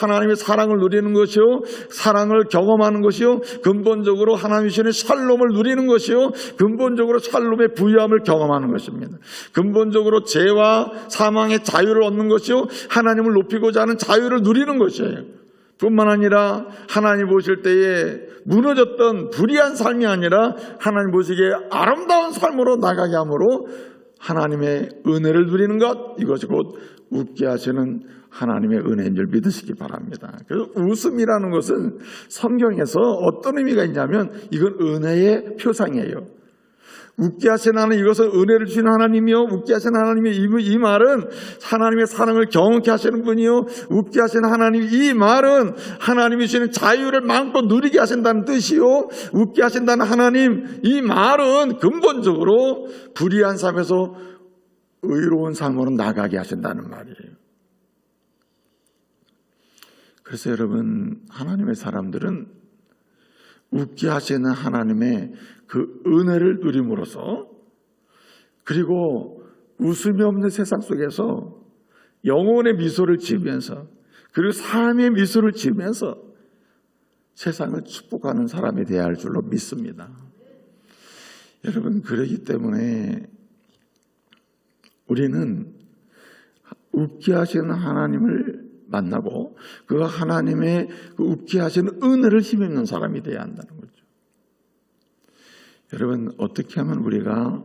[SPEAKER 3] 하나님의 사랑을 누리는 것이요, 사랑을 경험하는 것이요, 근본적으로 하나님이 주시는 샬롬을 누리는 것이요, 근본적으로 샬롬의 부유함을 경험하는 것입니다. 근본적으로 죄와 사망의 자유를 얻는 것이요, 하나님을 높이고자 하는 자유를 누리는 것이에요. 뿐만 아니라 하나님 보실 때에 무너졌던 불의한 삶이 아니라 하나님 보시기에 아름다운 삶으로 나가게 함으로 하나님의 은혜를 누리는 것, 이것이 곧 웃게 하시는 하나님의 은혜인 줄 믿으시기 바랍니다. 그래서 웃음이라는 것은 성경에서 어떤 의미가 있냐면, 이건 은혜의 표상이에요. 웃게 하시는 하나님, 이것은 은혜를 주시는 하나님이요, 웃게 하시는 하나님이, 이 말은 하나님의 사랑을 경험케 하시는 분이요, 웃게 하시는 하나님, 이 말은 하나님이 주시는 자유를 마음껏 누리게 하신다는 뜻이요, 웃게 하신다는 하나님, 이 말은 근본적으로 불의한 삶에서 의로운 삶으로 나가게 하신다는 말이에요. 그래서 여러분, 하나님의 사람들은 웃게 하시는 하나님의 그 은혜를 누림으로써, 그리고 웃음이 없는 세상 속에서 영혼의 미소를 지으면서, 그리고 삶의 미소를 지으면서 세상을 축복하는 사람이 되어야 할 줄로 믿습니다. 여러분, 그러기 때문에 우리는 웃게 하시는 하나님을 만나고 그 하나님의 그 웃게 하시는 은혜를 힘입는 사람이 되어야 한다는 거죠. 여러분, 어떻게 하면 우리가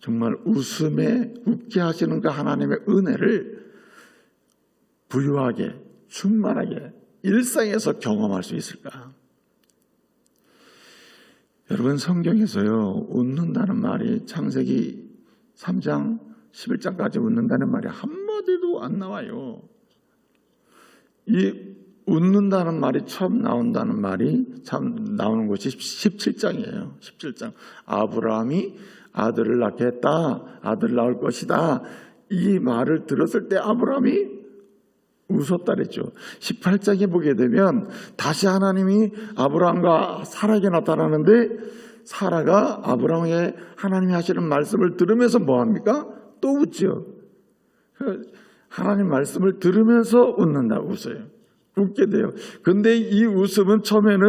[SPEAKER 3] 정말 웃음에 웃게 하시는 그 하나님의 은혜를 부유하게, 충만하게 일상에서 경험할 수 있을까? 여러분, 성경에서요, 웃는다는 말이 창세기 3장 11장까지 웃는다는 말이 한마디도 안 나와요. 이 웃는다는 말이 처음 나온다는 말이 참 나오는 것이 17장이에요. 17장. 아브라함이 아들을 낳게 했다. 아들을 낳을 것이다. 이 말을 들었을 때 아브라함이 웃었다 그랬죠. 18장에 보게 되면 다시 하나님이 아브라함과 사라에게 나타나는데, 사라가 아브라함에게 하나님이 하시는 말씀을 들으면서 뭐합니까? 또 웃죠. 하나님 말씀을 들으면서 웃는다, 웃어요. 웃게 돼요. 근데 이 웃음은 처음에는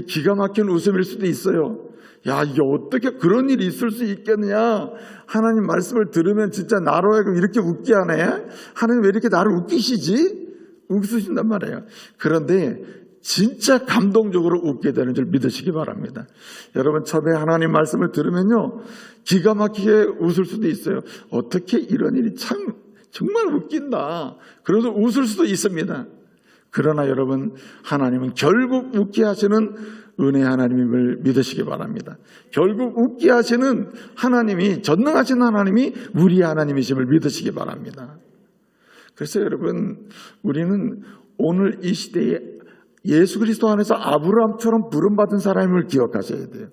[SPEAKER 3] 기가 막힌 웃음일 수도 있어요. 야, 이게 어떻게 그런 일이 있을 수 있겠느냐? 하나님 말씀을 들으면 진짜 나로 하여금 이렇게 웃게 하네? 하나님 왜 이렇게 나를 웃기시지? 웃으신단 말이에요. 그런데 진짜 감동적으로 웃게 되는 줄 믿으시기 바랍니다. 여러분, 처음에 하나님 말씀을 들으면요, 기가 막히게 웃을 수도 있어요. 어떻게 이런 일이 정말 웃긴다. 그래도 웃을 수도 있습니다. 그러나 여러분, 하나님은 결국 웃게 하시는 은혜 하나님을 믿으시기 바랍니다. 결국 웃게 하시는 하나님이, 전능하신 하나님이 우리 하나님이심을 믿으시기 바랍니다. 그래서 여러분, 우리는 오늘 이 시대에 예수 그리스도 안에서 아브라함처럼 부름받은 사람임을 기억하셔야 돼요.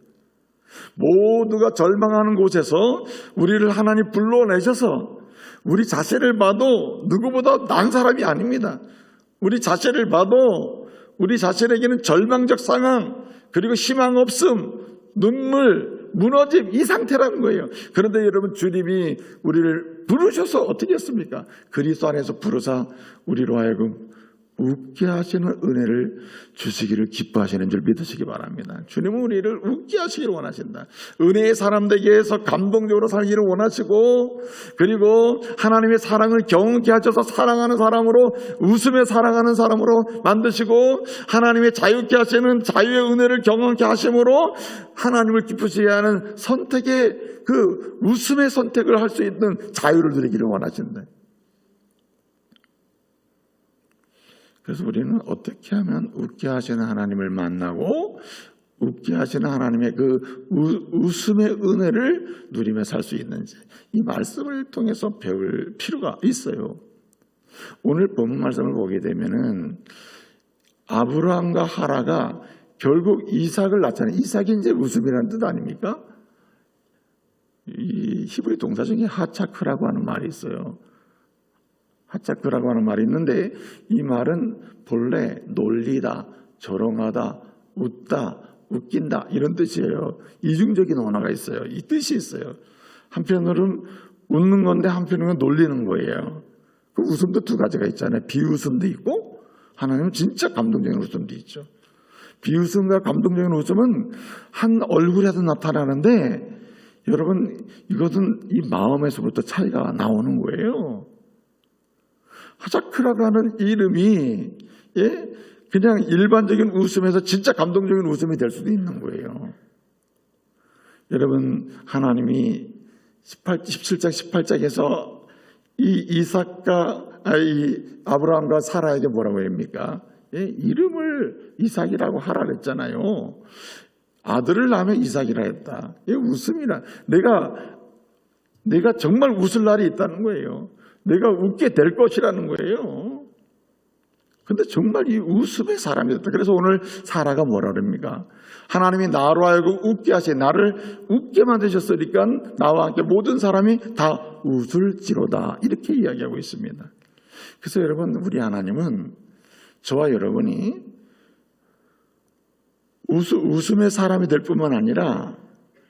[SPEAKER 3] 모두가 절망하는 곳에서 우리를 하나님 불러내셔서 우리 자신을 봐도 누구보다 난 사람이 아닙니다. 우리 자신을 봐도 우리 자신에게는 절망적 상황, 그리고 희망 없음, 눈물, 무너짐, 이 상태라는 거예요. 그런데 여러분, 주님이 우리를 부르셔서 어떻게 했습니까? 그리스도 안에서 부르사 우리로 하여금 웃게 하시는 은혜를 주시기를 기뻐하시는 줄 믿으시기 바랍니다. 주님은 우리를 웃게 하시기를 원하신다. 은혜의 사람 되게 해서 감동적으로 살기를 원하시고, 그리고 하나님의 사랑을 경험케 하셔서 사랑하는 사람으로, 웃음에 사랑하는 사람으로 만드시고, 하나님의 자유케 하시는 자유의 은혜를 경험케 하심으로 하나님을 기쁘시게 하는 선택의 그 웃음의 선택을 할 수 있는 자유를 누리기를 원하신다. 그래서 우리는 어떻게 하면 웃게 하시는 하나님을 만나고 웃게 하시는 하나님의 그 웃음의 은혜를 누리며 살 수 있는지, 이 말씀을 통해서 배울 필요가 있어요. 오늘 본문 말씀을 보게 되면은 아브라함과 하라가 결국 이삭을 낳잖아요. 이삭이 이제 웃음이라는 뜻 아닙니까? 이 히브리 동사 중에 하차크라고 하는 말이 있어요. 하차크라고 하는 말이 있는데, 이 말은 본래 놀리다, 조롱하다, 웃다, 웃긴다 이런 뜻이에요. 이중적인 언어가 있어요. 이 뜻이 있어요. 한편으로는 웃는 건데 한편으로는 놀리는 거예요. 그 웃음도 두 가지가 있잖아요. 비웃음도 있고, 하나님은 진짜 감동적인 웃음도 있죠. 비웃음과 감동적인 웃음은 한 얼굴에도 나타나는데, 여러분, 이것은 이 마음에서부터 차이가 나오는 거예요. 하자크라고 하는 이름이 그냥 일반적인 웃음에서 진짜 감동적인 웃음이 될 수도 있는 거예요. 여러분, 하나님이 17장 18장에서 이 이삭과 이 아브라함과 사라에게 뭐라고 합니까? 이름을 이삭이라고 하라 그랬잖아요. 아들을 낳으면 이삭이라 했다. 웃음이라, 내가 정말 웃을 날이 있다는 거예요. 내가 웃게 될 것이라는 거예요. 근데 정말 이 웃음의 사람이 됐다. 그래서 오늘 사라가 뭐라 그럽니까? 하나님이 나로 하여금 웃게 하시, 나를 웃게 만드셨으니까 나와 함께 모든 사람이 다 웃을지로다, 이렇게 이야기하고 있습니다. 그래서 여러분, 우리 하나님은 저와 여러분이 웃음의 사람이 될 뿐만 아니라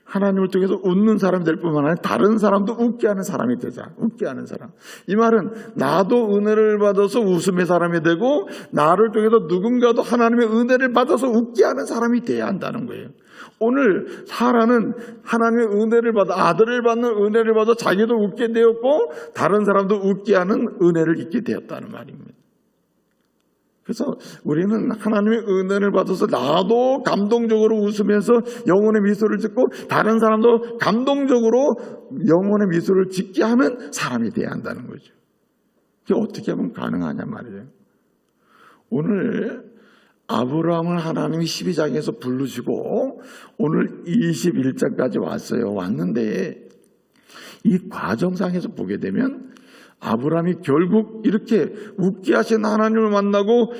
[SPEAKER 3] 하나님을 통해서 웃는 사람이 될 뿐만 아니라 다른 사람도 웃게 하는 사람이 되자. 웃게 하는 사람. 이 말은 나도 은혜를 받아서 웃음의 사람이 되고, 나를 통해서 누군가도 하나님의 은혜를 받아서 웃게 하는 사람이 돼야 한다는 거예요. 오늘 사라는 하나님의 은혜를 받아, 아들을 받는 은혜를 받아 자기도 웃게 되었고 다른 사람도 웃게 하는 은혜를 잊게 되었다는 말입니다. 그래서 우리는 하나님의 은혜를 받아서 나도 감동적으로 웃으면서 영혼의 미소를 짓고 다른 사람도 감동적으로 영혼의 미소를 짓게 하는 사람이 돼야 한다는 거죠. 그게 어떻게 하면 가능하냐 말이에요. 오늘 아브라함을 하나님이 12장에서 부르시고 오늘 21장까지 왔어요. 왔는데 이 과정상에서 보게 되면 아브라함이 결국 이렇게 웃게 하시는 하나님을 만나고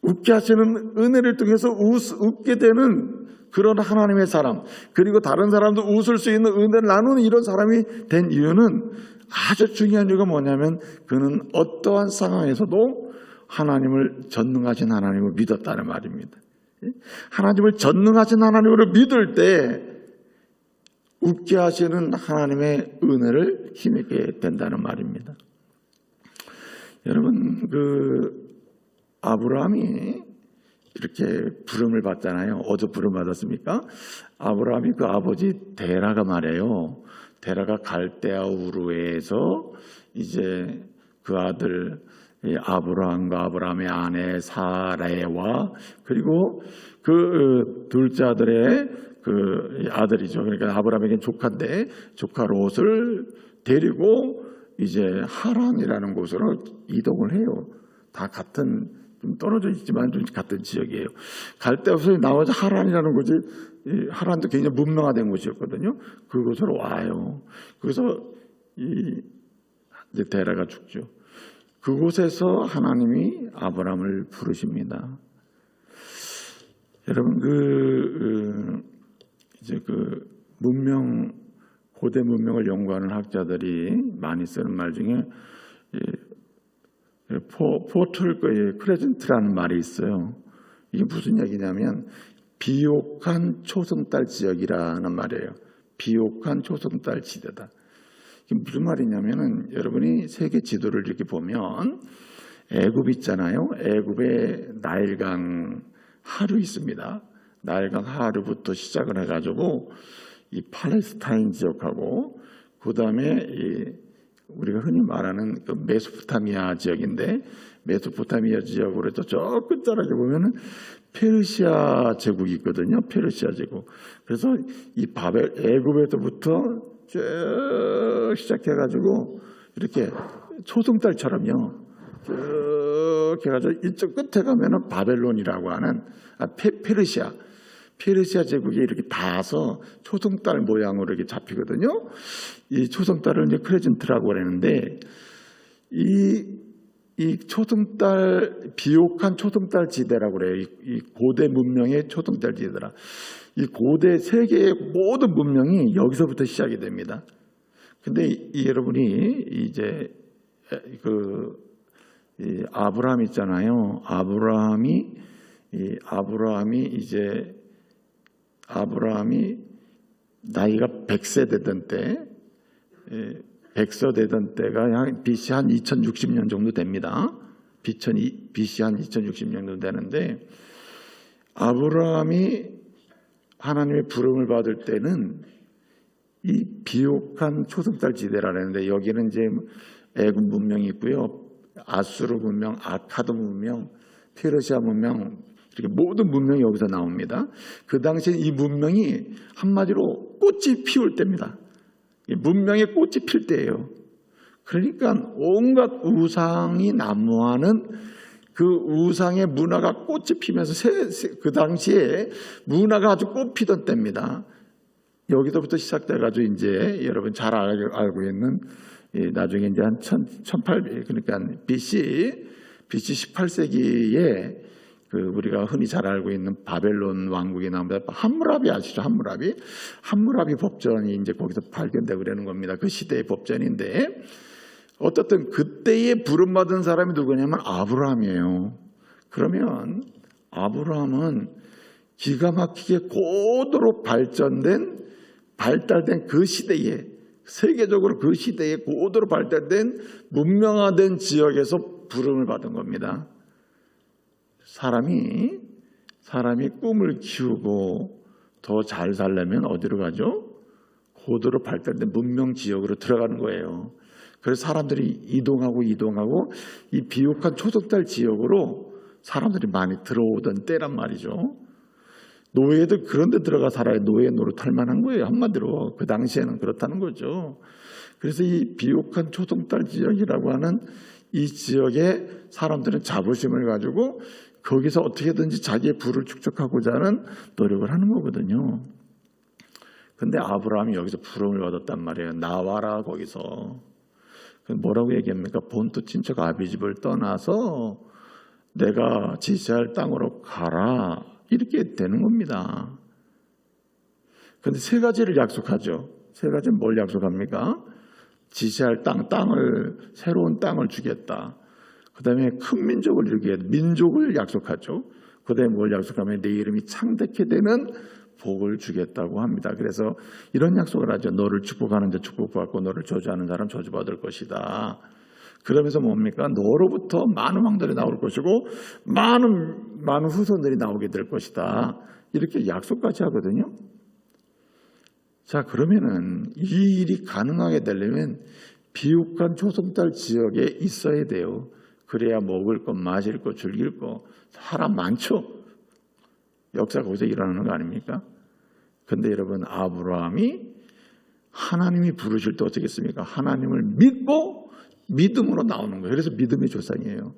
[SPEAKER 3] 웃게 하시는 은혜를 통해서 웃게 되는 그런 하나님의 사람, 그리고 다른 사람도 웃을 수 있는 은혜를 나누는 이런 사람이 된 이유는, 아주 중요한 이유가 뭐냐면 그는 어떠한 상황에서도 하나님을 전능하신 하나님을 믿었다는 말입니다. 하나님을 전능하신 하나님으로 믿을 때 웃게 하시는 하나님의 은혜를 힘있게 된다는 말입니다. 여러분, 아브라함이 이렇게 부름을 받잖아요. 어디서 부름 받았습니까? 아브라함이 그 아버지 데라가 말해요. 데라가 갈대아 우르에서 이제 그 아들 아브라함과 아브라함의 아내 사레와 그리고 그 둘째 아들의 그 아들이죠. 그러니까 아브라함에겐 조카인데 조카 롯을 데리고 이제 하란이라는 곳으로 이동을 해요. 다 같은 좀 떨어져 있지만 좀 같은 지역이에요. 갈대우선이 나와서 하란이라는 곳이 하란도 굉장히 문명화된 곳이었거든요. 그곳으로 와요. 그래서 이제 데라가 죽죠. 그곳에서 하나님이 아브라함을 부르십니다. 여러분 이제 고대 문명을 연구하는 학자들이 많이 쓰는 말 중에 크레젠트라는 말이 있어요. 이게 무슨 얘기냐면 비옥한 초승달 지역이라는 말이에요. 비옥한 초승달 지대다. 이게 무슨 말이냐면은 여러분이 세계 지도를 이렇게 보면 애굽 있잖아요. 애굽에 나일강 하류 있습니다. 나일강 하류부터 시작을 해가지고 이 팔레스타인 지역하고 그 다음에 우리가 흔히 말하는 그 메소포타미아 지역인데 메소포타미아 지역으로 해서 저 끝자락에 보면은 페르시아 제국이 있거든요. 페르시아 제국. 그래서 이 애굽에서부터 쭉 시작해가지고 이렇게 초승달처럼요. 쭉 해가지고 이쪽 끝에 가면은 바벨론이라고 하는 페르시아 제국이 이렇게 닿아서 초승달 모양으로 이렇게 잡히거든요. 이 초승달을 이제 크레젠트라고 그러는데 이 초승달 비옥한 초승달 지대라고 그래요. 이 고대 문명의 초승달 지대라. 이 고대 세계의 모든 문명이 여기서부터 시작이 됩니다. 근데 여러분이 이제 아브라함 있잖아요. 아브라함이 나이가 100세 되던 때, 100세 되던 때가 BC 한 2060년 정도 됩니다. BC 한 2060년 정도 되는데 아브라함이 하나님의 부름을 받을 때는 이 비옥한 초승달 지대라는데 여기는 이제 애굽 문명이 있고요. 아수르 문명, 아카드 문명, 페르시아 문명 이렇게 모든 문명이 여기서 나옵니다. 그 당시에 이 문명이 한마디로 꽃이 피울 때입니다. 이 문명의 꽃이 필 때예요. 그러니까 온갖 우상이 난무하는 그 우상의 문화가 꽃이 피면서 그 당시에 문화가 아주 꽃피던 때입니다. 여기서부터 시작돼가지고 이제 여러분 잘 알고 있는 나중에 이제 한 1800 그러니까 BC 18세기에 우리가 흔히 잘 알고 있는 바벨론 왕국이 나옵니다. 함무라비 아시죠? 함무라비 법전이 이제 거기서 발견되고 그러는 겁니다. 그 시대의 법전인데 어떻든 그때에 부름받은 사람이 누구냐면 아브라함이에요. 그러면 아브라함은 기가 막히게 고도로 발달된 그 시대에 세계적으로 그 시대에 고도로 발달된 문명화된 지역에서 부름을 받은 겁니다. 사람이 꿈을 키우고 더 잘 살려면 어디로 가죠? 고도로 발달된 문명 지역으로 들어가는 거예요. 그래서 사람들이 이동하고 이 비옥한 초승달 지역으로 사람들이 많이 들어오던 때란 말이죠. 노예도 그런 데 들어가 살아야 노예 노릇할 만한 거예요. 한마디로 그 당시에는 그렇다는 거죠. 그래서 이 비옥한 초승달 지역이라고 하는 이 지역에 사람들은 자부심을 가지고 거기서 어떻게든지 자기의 부를 축적하고자 하는 노력을 하는 거거든요. 근데 아브라함이 여기서 부름을 받았단 말이에요. 나와라 거기서. 뭐라고 얘기합니까? 본토 친척 아비집을 떠나서 내가 지시할 땅으로 가라. 이렇게 되는 겁니다. 그런데 세 가지를 약속하죠. 세 가지는 뭘 약속합니까? 지시할 새로운 땅을 주겠다. 그 다음에 큰 민족을 이루게 민족을 약속하죠. 그 다음에 뭘 약속하면 내 이름이 창대케 되는 복을 주겠다고 합니다. 그래서 이런 약속을 하죠. 너를 축복하는 자 축복받고 너를 저주하는 사람 저주받을 것이다. 그러면서 뭡니까? 너로부터 많은 왕들이 나올 것이고 많은 후손들이 나오게 될 것이다. 이렇게 약속까지 하거든요. 자, 그러면은 이 일이 가능하게 되려면 비옥한 초승달 지역에 있어야 돼요. 그래야 먹을 것, 마실 것, 즐길 것, 사람 많죠. 역사가 거기서 일어나는 거 아닙니까? 근데 여러분 아브라함이 하나님이 부르실 때 어떻게 했습니까? 하나님을 믿고 믿음으로 나오는 거예요. 그래서 믿음의 조상이에요.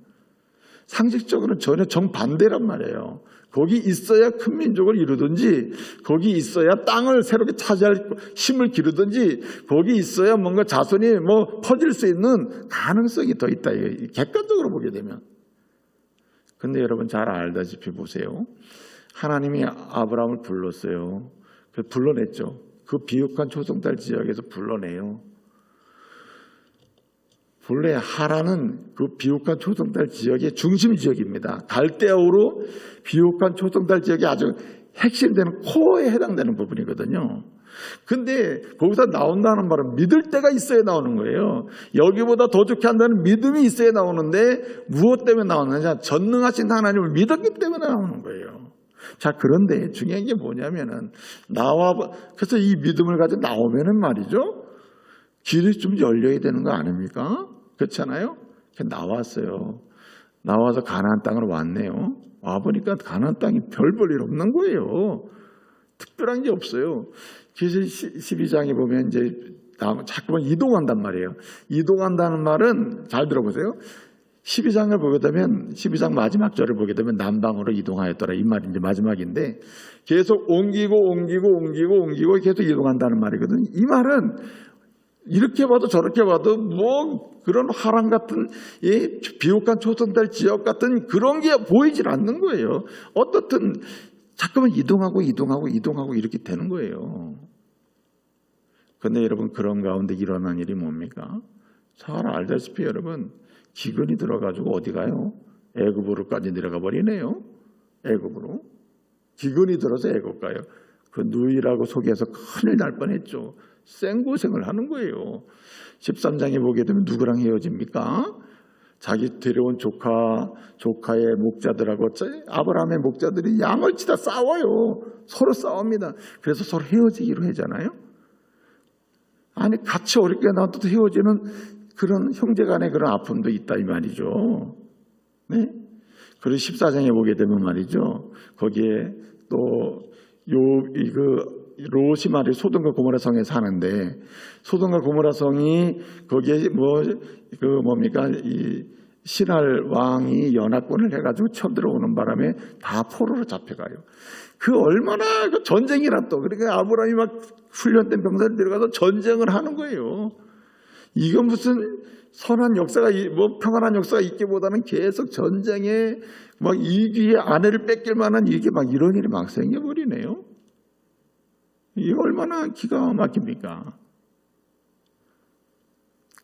[SPEAKER 3] 상식적으로는 전혀 정반대란 말이에요. 거기 있어야 큰 민족을 이루든지, 거기 있어야 땅을 새롭게 차지할 힘을 기르든지, 거기 있어야 뭔가 자손이 퍼질 수 있는 가능성이 더 있다. 객관적으로 보게 되면. 근데 여러분 잘 알다시피 보세요. 하나님이 아브라함을 불렀어요. 불러냈죠. 그 비옥한 초승달 지역에서 불러내요. 본래 하란은 그 비옥한 초승달 지역의 중심 지역입니다. 갈대아우로 비옥한 초승달 지역이 아주 핵심되는 코어에 해당되는 부분이거든요. 근데 거기서 나온다는 말은 믿을 때가 있어야 나오는 거예요. 여기보다 더 좋게 한다는 믿음이 있어야 나오는데 무엇 때문에 나오느냐? 전능하신 하나님을 믿었기 때문에 나오는 거예요. 자, 그런데 중요한 게 뭐냐면은 그래서 이 믿음을 가지고 나오면은 말이죠. 길이 좀 열려야 되는 거 아닙니까? 그렇잖아요? 나왔어요. 나와서 가나안 땅으로 왔네요. 와보니까 가나안 땅이 별 볼 일 없는 거예요. 특별한 게 없어요. 그래서 12장에 보면 이제 자꾸만 이동한단 말이에요. 이동한다는 말은 잘 들어보세요. 12장을 보게 되면 12장 마지막 절을 보게 되면 남방으로 이동하였더라 이 말이 이제 마지막인데 계속 옮기고 계속 이동한다는 말이거든요. 이 말은 이렇게 봐도 저렇게 봐도 그런 하란 같은 비옥한 초승달 지역 같은 그런 게 보이질 않는 거예요. 어떻든 자꾸만 이동하고 이렇게 되는 거예요. 그런데 여러분 그런 가운데 일어난 일이 뭡니까? 잘 알다시피 여러분 기근이 들어가지고 어디 가요? 애굽으로까지 내려가 버리네요. 애굽으로. 기근이 들어서 애굽 가요. 그 누이라고 속에서 큰일 날 뻔했죠. 생고생을 하는 거예요. 13장에 보게 되면 누구랑 헤어집니까? 자기 데려온 조카의 목자들하고 아브라함의 목자들이 양을 치다 싸워요. 서로 싸웁니다. 그래서 서로 헤어지기로 하잖아요. 아니 같이 어렵게 나와도 헤어지는 그런 형제간의 그런 아픔도 있다 이 말이죠. 네? 그리고 14장에 보게 되면 말이죠. 거기에 또 롯이 말이 소돔과 고모라 성에 사는데 소돔과 고모라 성이 거기에 이 신할 왕이 연합군을 해가지고 쳐들어오는 바람에 다 포로로 잡혀가요. 그 얼마나 그 전쟁이라 또 그러니까 아브라함이 막 훈련된 병사를 데려가서 전쟁을 하는 거예요. 이건 무슨 선한 역사가 평안한 역사가 있기보다는 계속 전쟁에 막 이기의 아내를 뺏길 만한 이게 막 이런 일이 막 생겨버리네요. 이게 얼마나 기가 막힙니까?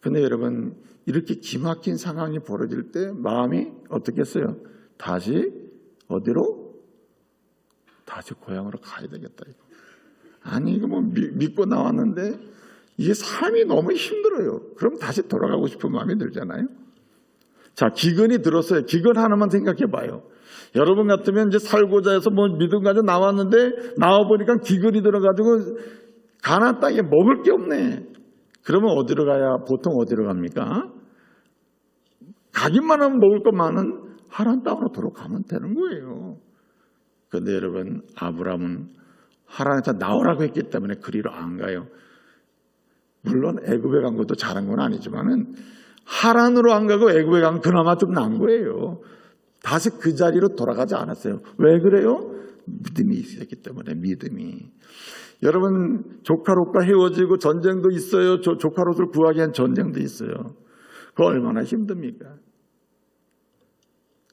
[SPEAKER 3] 근데 여러분 이렇게 기막힌 상황이 벌어질 때 마음이 어떻겠어요? 다시 어디로? 다시 고향으로 가야 되겠다. 이거. 아니 이거 믿고 나왔는데 이게 삶이 너무 힘들어요. 그럼 다시 돌아가고 싶은 마음이 들잖아요. 자, 기근이 들었어요. 기근 하나만 생각해 봐요. 여러분 같으면 이제 살고자 해서 믿음 가지고 나왔는데 나와보니까 기근이 들어가지고 가나안 땅에 먹을 게 없네. 그러면 어디로 가야 보통 어디로 갑니까? 가기만 하면 먹을 것만은 하란 땅으로 들어가면 되는 거예요. 그런데 여러분 아브라함은 하란에서 나오라고 했기 때문에 그리로 안 가요. 물론 애굽에 간 것도 잘한 건 아니지만은 하란으로 안 가고 애굽에 간 그나마 좀 나은 거예요. 다시 그 자리로 돌아가지 않았어요. 왜 그래요? 믿음이 있었기 때문에 믿음이. 여러분 조카 롯과 헤어지고 전쟁도 있어요. 조카 롯을 구하기 위한 전쟁도 있어요. 그거 얼마나 힘듭니까?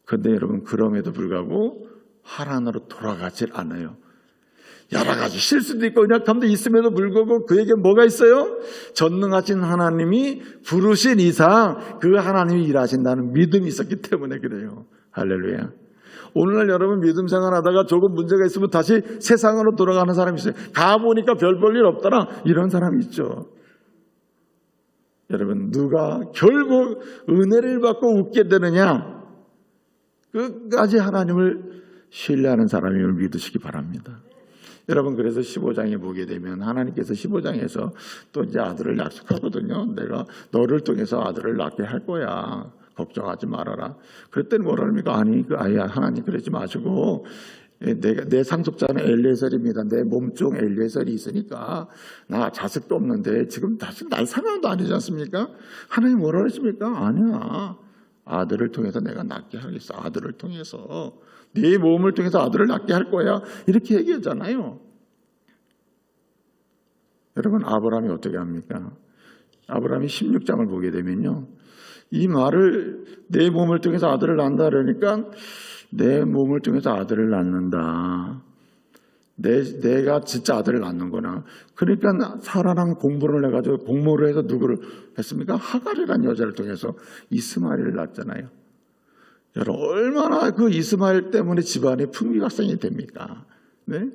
[SPEAKER 3] 그런데 여러분 그럼에도 불구하고 하란으로 돌아가질 않아요. 여러 가지 실수도 있고 연약함도 있음에도 불구하고 그에게 뭐가 있어요? 전능하신 하나님이 부르신 이상 그 하나님이 일하신다는 믿음이 있었기 때문에 그래요. 할렐루야. 오늘날 여러분 믿음 생활하다가 조금 문제가 있으면 다시 세상으로 돌아가는 사람이 있어요. 가보니까 별 볼 일 없더라. 이런 사람이 있죠. 여러분 누가 결국 은혜를 받고 웃게 되느냐? 끝까지 하나님을 신뢰하는 사람임을 믿으시기 바랍니다. 여러분 그래서 15장에 보게 되면 하나님께서 15장에서 또 이제 아들을 약속하거든요. 내가 너를 통해서 아들을 낳게 할 거야. 걱정하지 말아라. 그랬더니 뭐라 합니까? 아니 하나님 그러지 마시고 내 상속자는 엘리에셀입니다. 내 몸종 엘리에셀이 있으니까 나 자식도 없는데 지금 다시 날 상황도 아니지 않습니까? 하나님 뭐라 그러십니까? 아니야. 아들을 통해서 내가 낳게 하겠어. 아들을 통해서 네 몸을 통해서 아들을 낳게 할 거야. 이렇게 얘기하잖아요. 여러분, 아브라함이 어떻게 합니까? 아브라함이 16장을 보게 되면요, 이 말을 내 몸을 통해서 아들을 낳는다 그러니까 내 몸을 통해서 아들을 낳는다. 내가 진짜 아들을 낳는구나. 그러니까 살아난 공부를 해가지고 공모를 해서 누구를 했습니까? 하갈이라는 여자를 통해서 이스마엘을 낳았잖아요. 여러분, 얼마나 그 이스마엘 때문에 집안이 풍비박산이 됩니까? 네?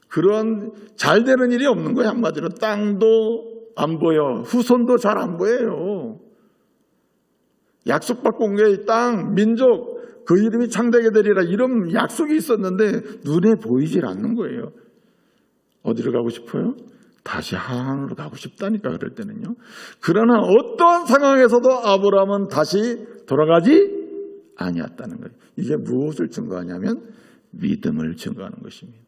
[SPEAKER 3] 그런 잘 되는 일이 없는 거예요. 한마디로 땅도 안 보여, 후손도 잘 안 보여요. 약속받고 온 게 땅, 민족, 그 이름이 창대하게 되리라, 이런 약속이 있었는데 눈에 보이질 않는 거예요. 어디로 가고 싶어요? 다시 하나님으로 가고 싶다니까, 그럴 때는요. 그러나 어떠한 상황에서도 아브라함은 다시 돌아가지 아니었다는 거예요. 이게 무엇을 증거하냐면 믿음을 증거하는 것입니다.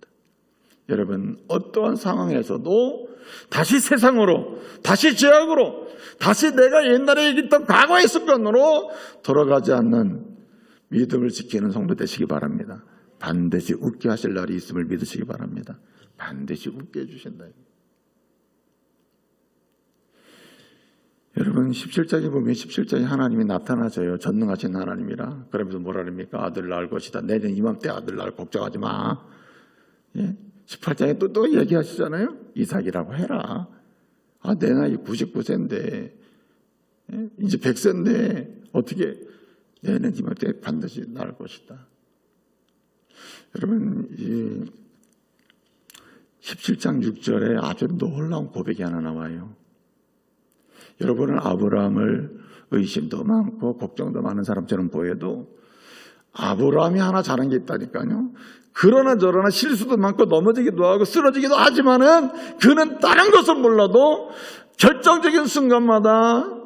[SPEAKER 3] 여러분, 어떠한 상황에서도 다시 세상으로, 다시 죄악으로, 다시 내가 옛날에 얘기했던 과거의 습관으로 돌아가지 않는 믿음을 지키는 성도 되시기 바랍니다. 반드시 웃게 하실 날이 있음을 믿으시기 바랍니다. 반드시 웃게 해주신다. 여러분, 17장에 보면 17장에 하나님이 나타나져요. 전능하신 하나님이라. 그러면서 뭐라 그럽니까? 아들 낳을 것이다. 내년 이맘때 아들 낳을 걱정하지 마. 예? 18장에 또 얘기하시잖아요. 이삭이라고 해라. 아, 내 나이 99세인데 예? 이제 100세인데 어떻게 내년 이맘때 반드시 낳을 것이다. 여러분, 이 17장 6절에 아주 놀라운 고백이 하나 나와요. 여러분은 아브라함을 의심도 많고 걱정도 많은 사람처럼 보여도 아브라함이 하나 잘한 게 있다니까요. 그러나 저러나 실수도 많고 넘어지기도 하고 쓰러지기도 하지만은 그는 다른 것은 몰라도 결정적인 순간마다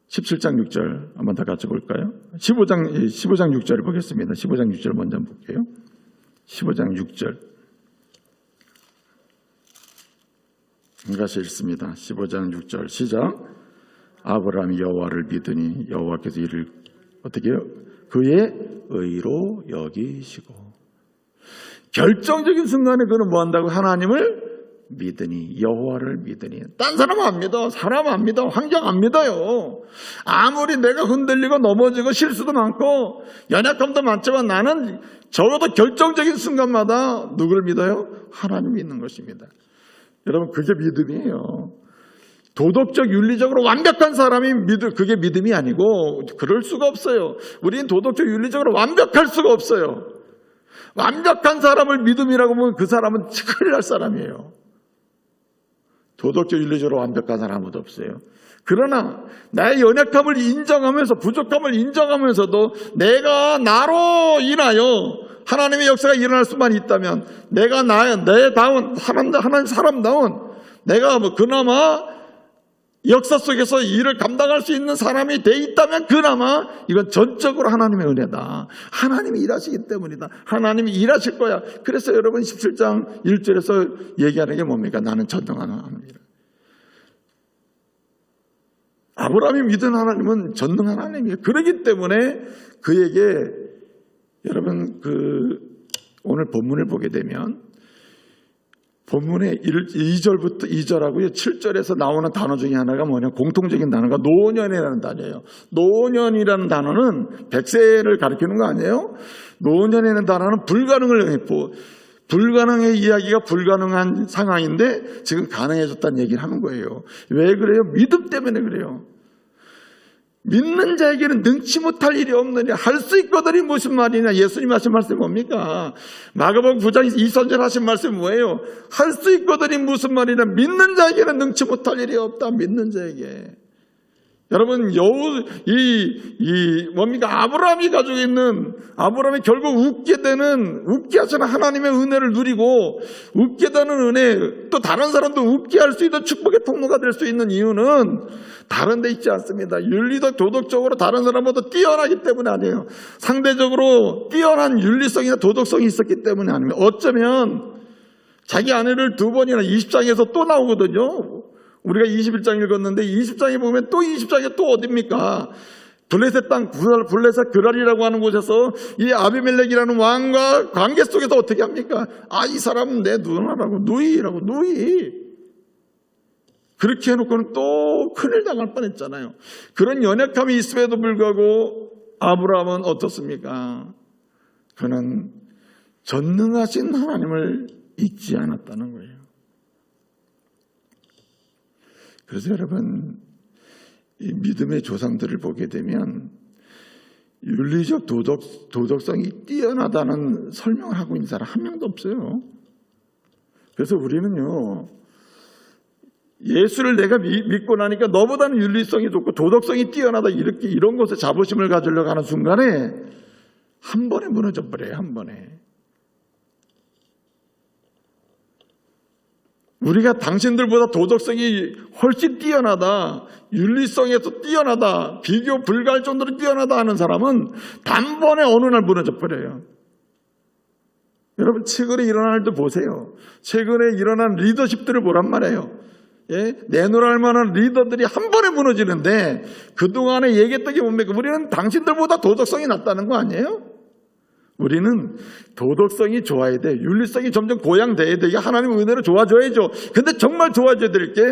[SPEAKER 3] 17장 6절 한번 다 같이 볼까요? 15장 6절을 보겠습니다. 15장 6절 먼저 한번 볼게요. 15장 6절 같이 읽습니다. 15장 6절 시작. 아브라함이 여호와를 믿으니 여호와께서 이를 어떻게 해요? 그의 의로 여기시고. 결정적인 순간에 그는 뭐 한다고? 하나님을 믿으니, 여호와를 믿으니. 딴 사람 안 믿어, 사람 안 믿어, 환경 안 믿어요. 아무리 내가 흔들리고 넘어지고 실수도 많고 연약함도 많지만 나는 적어도 결정적인 순간마다 누구를 믿어요? 하나님 믿는 것입니다. 여러분, 그게 믿음이에요. 도덕적 윤리적으로 완벽한 사람이 그게 믿음이 아니고 그럴 수가 없어요. 우리는 도덕적 윤리적으로 완벽할 수가 없어요. 완벽한 사람을 믿음이라고 보면 그 사람은 큰일 날 사람이에요. 도덕적 윤리적으로 완벽한 사람 아무도 없어요. 그러나 나의 연약함을 인정하면서 부족함을 인정하면서도 내가 나로 인하여 하나님의 역사가 일어날 수만 있다면 내가 내다운 하나님 사람다운 내가 그나마 역사 속에서 일을 감당할 수 있는 사람이 돼 있다면 그나마 이건 전적으로 하나님의 은혜다. 하나님이 일하시기 때문이다. 하나님이 일하실 거야. 그래서 여러분 17장 1절에서 얘기하는 게 뭡니까? 나는 전능한 하나님이다. 아브라함이 믿은 하나님은 전능한 하나님이에요. 그렇기 때문에 그에게 여러분 오늘 본문을 보게 되면 본문의 2절부터 2절하고요 7절에서 나오는 단어 중에 하나가 뭐냐, 공통적인 단어가 노년이라는 단어예요. 노년이라는 단어는 100세를 가리키는 거 아니에요? 노년이라는 단어는 불가능의 이야기가 불가능한 상황인데 지금 가능해졌다는 얘기를 하는 거예요. 왜 그래요? 믿음 때문에 그래요. 믿는 자에게는 능치 못할 일이 없느냐. 할 수 있거든이 무슨 말이냐. 예수님 하신 말씀이 뭡니까? 마가복음 9장 2절 하신 말씀이 뭐예요? 할 수 있거든이 무슨 말이냐. 믿는 자에게는 능치 못할 일이 없다. 믿는 자에게. 여러분, 뭡니까? 아브라함이 가지고 있는, 아브라함이 결국 웃게 하시는 하나님의 은혜를 누리고, 웃게 되는 은혜, 또 다른 사람도 웃게 할 수 있는 축복의 통로가 될 수 있는 이유는 다른 데 있지 않습니다. 윤리적, 도덕적으로 다른 사람보다 뛰어나기 때문에 아니에요. 상대적으로 뛰어난 윤리성이나 도덕성이 있었기 때문에 아닙니다. 어쩌면 자기 아내를 2번이나 20장에서 또 나오거든요. 우리가 21장 읽었는데 20장에 보면 또 20장에 또 어딥니까? 블레셋 땅 블레셋 그랄이라고 하는 곳에서 이 아비멜렉이라는 왕과 관계 속에서 어떻게 합니까? 이 사람은 내 누나라고, 누이라고, 누이. 그렇게 해놓고는 또 큰일 당할 뻔했잖아요. 그런 연약함이 있음에도 불구하고 아브라함은 어떻습니까? 그는 전능하신 하나님을 잊지 않았다는 거예요. 그래서 여러분, 이 믿음의 조상들을 보게 되면 윤리적 도덕성이 뛰어나다는 설명을 하고 있는 사람 한 명도 없어요. 그래서 우리는요, 예수를 내가 믿고 나니까 너보다는 윤리성이 좋고 도덕성이 뛰어나다 이런 것에 자부심을 가지려고 하는 순간에 한 번에 무너져 버려요. 한 번에. 우리가 당신들보다 도덕성이 훨씬 뛰어나다, 윤리성에서 뛰어나다, 비교 불가할 정도로 뛰어나다 하는 사람은 단번에 어느 날 무너져 버려요. 여러분, 최근에 일어난 일도 보세요. 최근에 일어난 리더십들을 보란 말이에요. 내놓을 만한 리더들이 한 번에 무너지는데 그동안에 얘기했던 게 뭡니까? 우리는 당신들보다 도덕성이 낮다는 거 아니에요? 우리는 도덕성이 좋아야 돼. 윤리성이 점점 고양돼야 돼. 이게 하나님의 은혜로 좋아져야죠. 근데 정말 좋아져야 될 게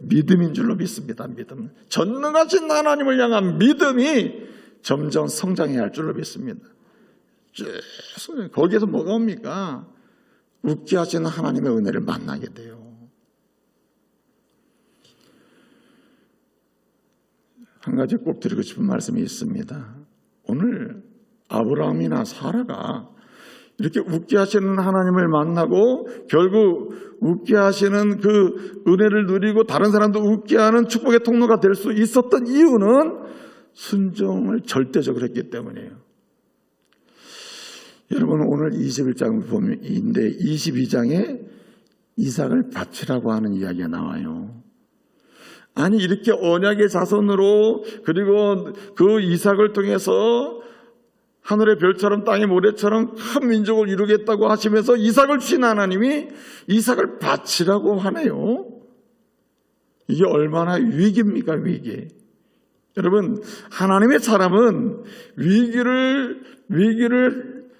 [SPEAKER 3] 믿음인 줄로 믿습니다. 믿음. 전능하신 하나님을 향한 믿음이 점점 성장해야 할 줄로 믿습니다. 거기에서 뭐가 옵니까? 웃게 하시는 하나님의 은혜를 만나게 돼요. 한 가지 꼭 드리고 싶은 말씀이 있습니다. 오늘 아브라함이나 사라가 이렇게 웃게 하시는 하나님을 만나고 결국 웃게 하시는 그 은혜를 누리고 다른 사람도 웃게 하는 축복의 통로가 될 수 있었던 이유는 순종을 절대적으로 했기 때문이에요. 여러분, 오늘 21장을 보면 22장에 이삭을 바치라고 하는 이야기가 나와요. 아니, 이렇게 언약의 자손으로, 그리고 그 이삭을 통해서 하늘의 별처럼 땅의 모래처럼 큰 민족을 이루겠다고 하시면서 이삭을 주신 하나님이 이삭을 바치라고 하네요. 이게 얼마나 위기입니까, 위기. 여러분, 하나님의 사람은 위기를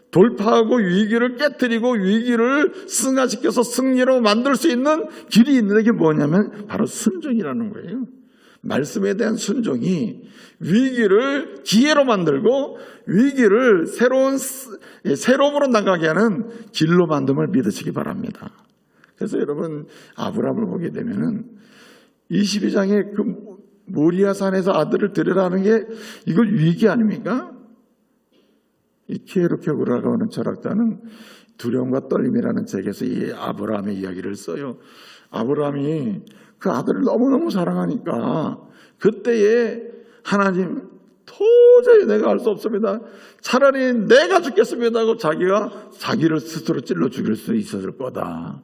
[SPEAKER 3] 돌파하고 위기를 깨뜨리고 위기를 승화시켜서 승리로 만들 수 있는 길이 있는 게 뭐냐면 바로 순종이라는 거예요. 말씀에 대한 순종이 위기를 기회로 만들고 위기를 새로움으로 나가게 하는 길로 만듦을 믿으시기 바랍니다. 그래서 여러분, 아브라함을 보게 되면은 22장에 그 모리아산에서 아들을 드리라는 게 이걸 위기 아닙니까? 이 키에르케고라고 하는 철학자는 두려움과 떨림이라는 책에서 이 아브라함의 이야기를 써요. 아브라함이 그 아들을 너무너무 사랑하니까 그때에 하나님, 도저히 내가 알 수 없습니다. 차라리 내가 죽겠습니다 하고 자기를 스스로 찔러 죽일 수 있었을 거다.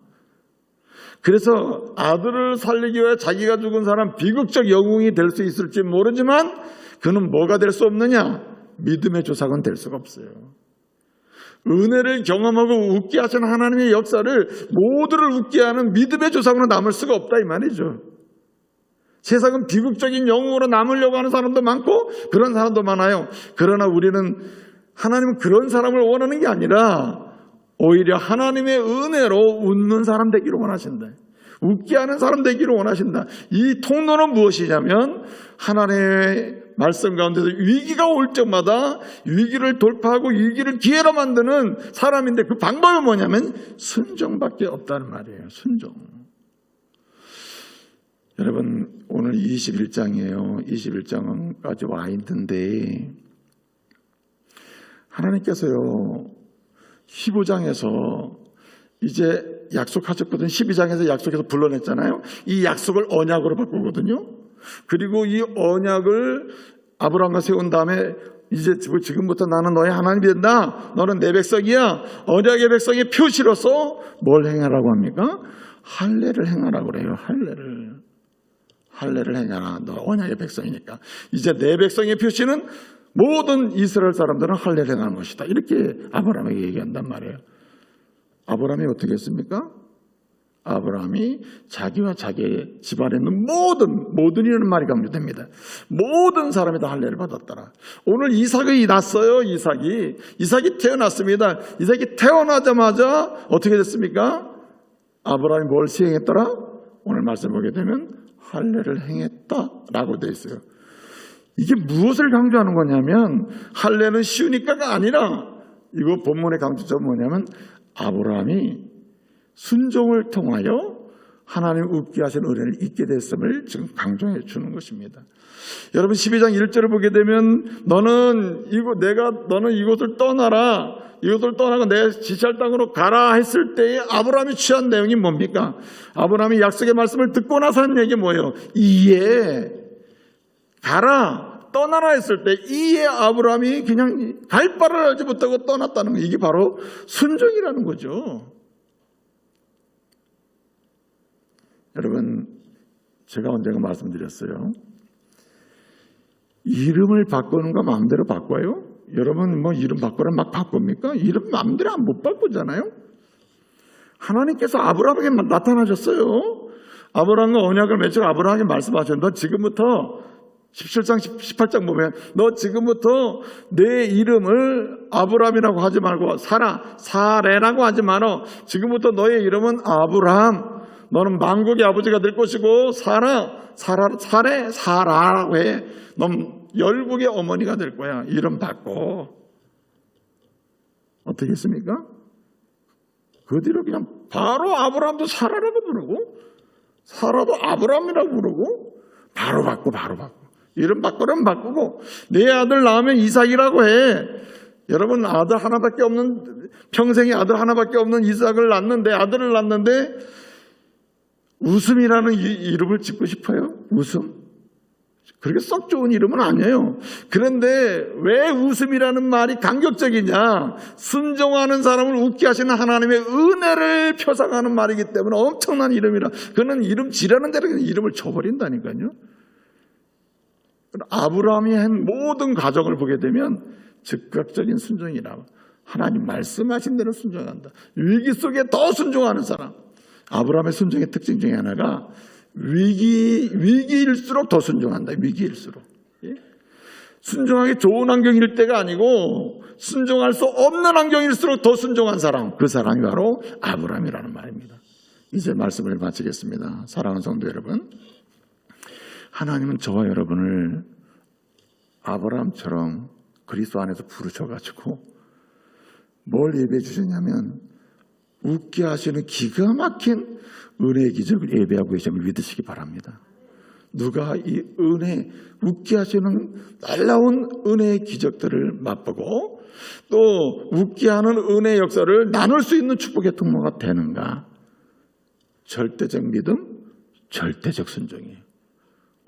[SPEAKER 3] 그래서 아들을 살리기 위해 자기가 죽은 사람 비극적 영웅이 될 수 있을지 모르지만 그는 뭐가 될 수 없느냐? 믿음의 조상은 될 수가 없어요. 은혜를 경험하고 웃게 하시는 하나님의 역사를 모두를 웃게 하는 믿음의 조상으로 남을 수가 없다 이 말이죠. 세상은 비극적인 영웅으로 남으려고 하는 사람도 많고 그런 사람도 많아요. 그러나 하나님은 그런 사람을 원하는 게 아니라 오히려 하나님의 은혜로 웃는 사람 되기를 원하신다. 웃게 하는 사람 되기를 원하신다. 이 통로는 무엇이냐면 하나님의 말씀 가운데서 위기가 올 때마다 위기를 돌파하고 위기를 기회로 만드는 사람인데 그 방법은 뭐냐면 순종밖에 없다는 말이에요. 순종. 여러분, 오늘 21장이에요. 21장까지 와 있는데 하나님께서요 15장에서 이제 약속하셨거든요. 12장에서 약속해서 불러냈잖아요. 이 약속을 언약으로 바꾸거든요. 그리고 이 언약을 아브라함과 세운 다음에 이제 지금부터 나는 너의 하나님이 된다. 너는 내 백성이야. 언약의 백성의 표시로서 뭘 행하라고 합니까? 할례를 행하라고 그래요. 할례를 행하라. 너 언약의 백성이니까. 이제 내 백성의 표시는 모든 이스라엘 사람들은 할례를 행하는 것이다. 이렇게 아브라함에게 얘기한단 말이에요. 아브라함이 어떻게 했습니까? 아브라함이 자기와 자기의 집안에 있는 모든이라는 말이 강조됩니다. 모든 사람이 다 할례를 받았더라. 오늘 이삭이 났어요. 이삭이 태어났습니다. 이삭이 태어나자마자 어떻게 됐습니까? 아브라함이 뭘 시행했더라? 오늘 말씀 보게 되면 할례를 행했다라고 되어 있어요. 이게 무엇을 강조하는 거냐면 할례는 쉬우니까가 아니라 이거 본문의 강조점은 뭐냐면 아브라함이 순종을 통하여 하나님 웃게 하신 은혜를 잊게 됐음을 지금 강조해 주는 것입니다. 여러분 12장 1절을 보게 되면 너는 이곳을 떠나라. 이곳을 떠나고 내 지시할 땅으로 가라 했을 때에 아브라함이 취한 내용이 뭡니까? 아브라함이 약속의 말씀을 듣고 나서 한 얘기 뭐예요? 이에 가라. 떠나라 했을 때 이에 아브라함이 그냥 갈 바를 알지 못하고 떠났다는 거. 이게 바로 순종이라는 거죠. 여러분 제가 언젠가 말씀드렸어요. 이름을 바꾸는 거 마음대로 바꿔요? 여러분 뭐 이름 바꾸라 막 바꿉니까? 이름 마음대로 못 바꾸잖아요. 하나님께서 아브라함에게 나타나셨어요. 아브라함과 언약을 맺고 아브라함에게 말씀하셨는데 너 지금부터 17장 18장 보면 너 지금부터 내 이름을 아브라함이라고 하지 말고 사레라고 하지 말어. 지금부터 너의 이름은 아브라함. 너는 만국의 아버지가 될 것이고 사라라고 해. 넌 열국의 어머니가 될 거야. 이름 바꿔. 어떻게 했습니까? 그 뒤로 그냥 바로 아브라함도 사라라고 부르고 사라도 아브라함이라고 부르고 바로 바꿔. 이름 바꾸면 바꾸고 내 아들 낳으면 이삭이라고 해. 여러분 평생에 아들 하나밖에 없는 이삭을 낳는데 아들을 낳는데 웃음이라는 이름을 짓고 싶어요? 웃음? 그렇게 썩 좋은 이름은 아니에요. 그런데 왜 웃음이라는 말이 감격적이냐? 순종하는 사람을 웃게 하시는 하나님의 은혜를 표상하는 말이기 때문에 엄청난 이름이라. 그는 이름 지라는 대로 이름을 줘버린다니까요. 아브라함이 한 모든 과정을 보게 되면 즉각적인 순종이라. 하나님 말씀하신 대로 순종한다. 위기 속에 더 순종하는 사람. 아브라함의 순종의 특징 중에 하나가 위기일수록 더 순종한다. 위기일수록. 순종하기 좋은 환경일 때가 아니고 순종할 수 없는 환경일수록 더 순종한 사람. 그 사람이 바로 아브라함이라는 말입니다. 이제 말씀을 마치겠습니다. 사랑하는 성도 여러분. 하나님은 저와 여러분을 아브라함처럼 그리스도 안에서 부르셔가지고 뭘 예배해 주셨냐면 웃게 하시는 기가 막힌 은혜의 기적을 예배하고 계심을 믿으시기 바랍니다. 누가 이 은혜, 웃게 하시는 놀라운 은혜의 기적들을 맛보고 또 웃게 하는 은혜의 역사를 나눌 수 있는 축복의 통로가 되는가? 절대적 믿음, 절대적 순종이에요.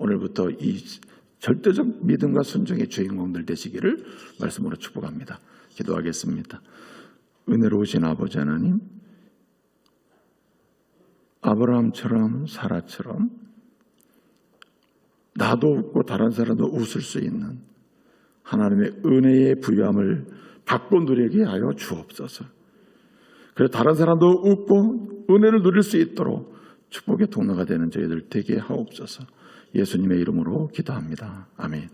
[SPEAKER 3] 오늘부터 이 절대적 믿음과 순종의 주인공들 되시기를 말씀으로 축복합니다. 기도하겠습니다. 은혜로우신 아버지 하나님, 아브라함처럼 사라처럼 나도 웃고 다른 사람도 웃을 수 있는 하나님의 은혜의 부유함을 받고 누리게 하여 주옵소서. 그래서 다른 사람도 웃고 은혜를 누릴 수 있도록 축복의 통로가 되는 저희들 되게 하옵소서. 예수님의 이름으로 기도합니다. 아멘.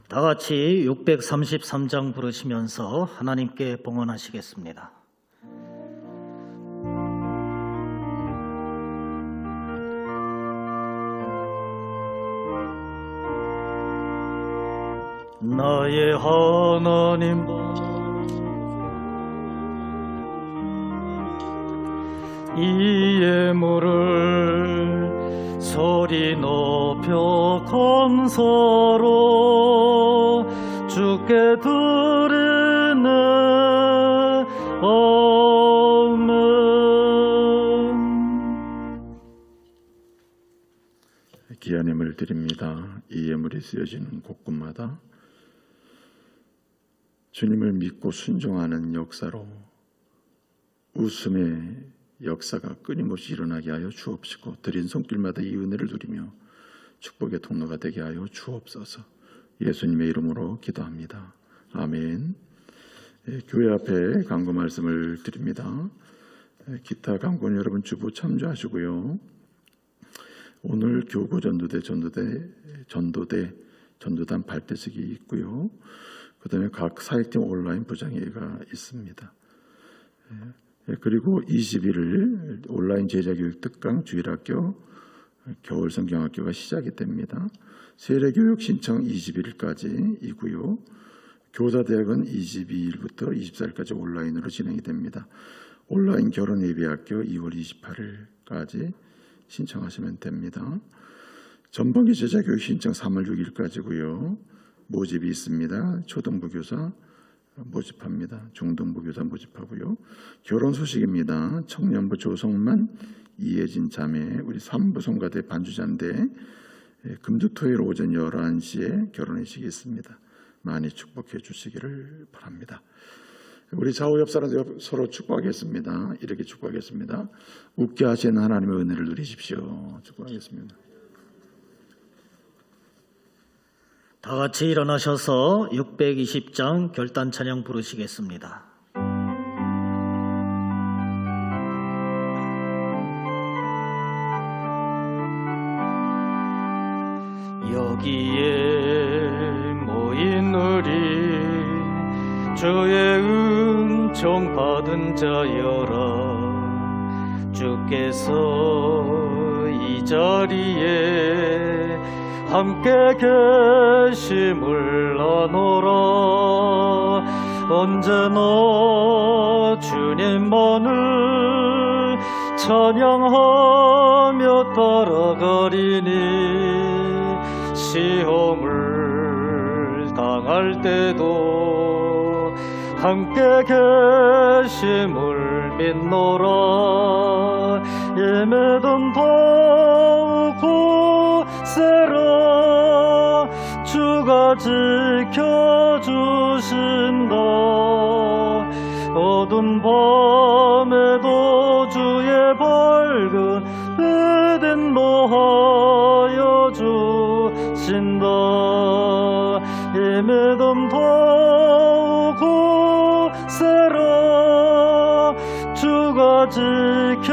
[SPEAKER 1] 다 같이 633장 부르시면서 하나님께 봉헌하시겠습니다. 나의 하나님 이 예물을 소리 높여 감사로 주께 드리네. 아멘.
[SPEAKER 3] 귀한 예물 드립니다. 이 예물이 쓰여지는 곳곳마다 주님을 믿고 순종하는 역사로 웃음의 역사가 끊임없이 일어나게 하여 주옵시고 드린 손길마다 이 은혜를 누리며 축복의 통로가 되게 하여 주옵소서. 예수님의 이름으로 기도합니다. 아멘. 교회 앞에 간구 말씀을 드립니다. 기타 간구는 여러분 주보 참조하시고요. 오늘 교구 전도단 발대식이 있고요. 그 다음에 각 사역팀 온라인 부장회의가 있습니다. 그리고 21일 온라인 제자교육 특강 주일학교 겨울 성경학교가 시작이 됩니다. 세례교육 신청 21일까지이고요. 교사대학은 22일부터 24일까지 온라인으로 진행이 됩니다. 온라인 결혼예배학교 2월 28일까지 신청하시면 됩니다. 전반기 제자교육 신청 3월 6일까지고요. 모집이 있습니다. 초등부 교사 모집합니다. 중등부 교사 모집하고요. 결혼 소식입니다. 청년부 조성만, 이혜진 자매, 우리 3부 성가대 반주자인데 금주토일 오전 11시에 결혼식이 있습니다. 많이 축복해 주시기를 바랍니다. 우리 좌우 옆 사람 서로 축복하겠습니다. 이렇게 축복하겠습니다. 웃게 하시는 하나님의 은혜를 누리십시오. 축복하겠습니다.
[SPEAKER 1] 다 같이 일어나셔서 620장 결단 찬양 부르시겠습니다. 여기에 모인 우리 주의 은총 받은 자여라. 주께서 이 자리에 함께 계심을 아노라. 언제나 주님만을 찬양하며 따라가리니 시험을 당할 때도 함께 계심을 믿노라. 예매던 더욱 곳에라 주가 지켜주신다. 어두운 밤에도 주의 밝은 빛은 노하여 주신다. 예매던 더욱 곳에라 주가 지켜주신다.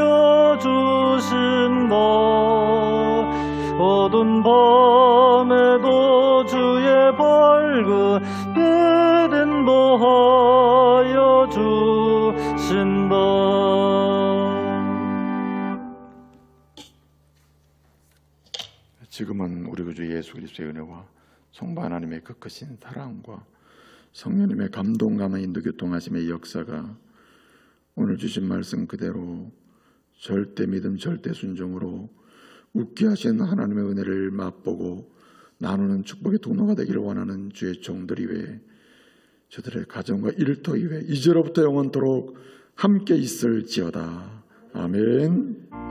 [SPEAKER 1] 어두운 밤에도 주의 밝은 빛은 노하여 주신다.
[SPEAKER 3] 지금은 우리 구주 예수 그리스도의 은혜와 성부 하나님의 그 크신 사랑과 성령님의 감동감화 인도 교통하심의 역사가 오늘 주신 말씀 그대로 절대 믿음 절대 순종으로 웃게 하시는 하나님의 은혜를 맛보고 나누는 축복의 통로가 되기를 원하는 주의 종들이 외에 저들의 가정과 일터 이외에 이제로부터 영원토록 함께 있을지어다. 아멘.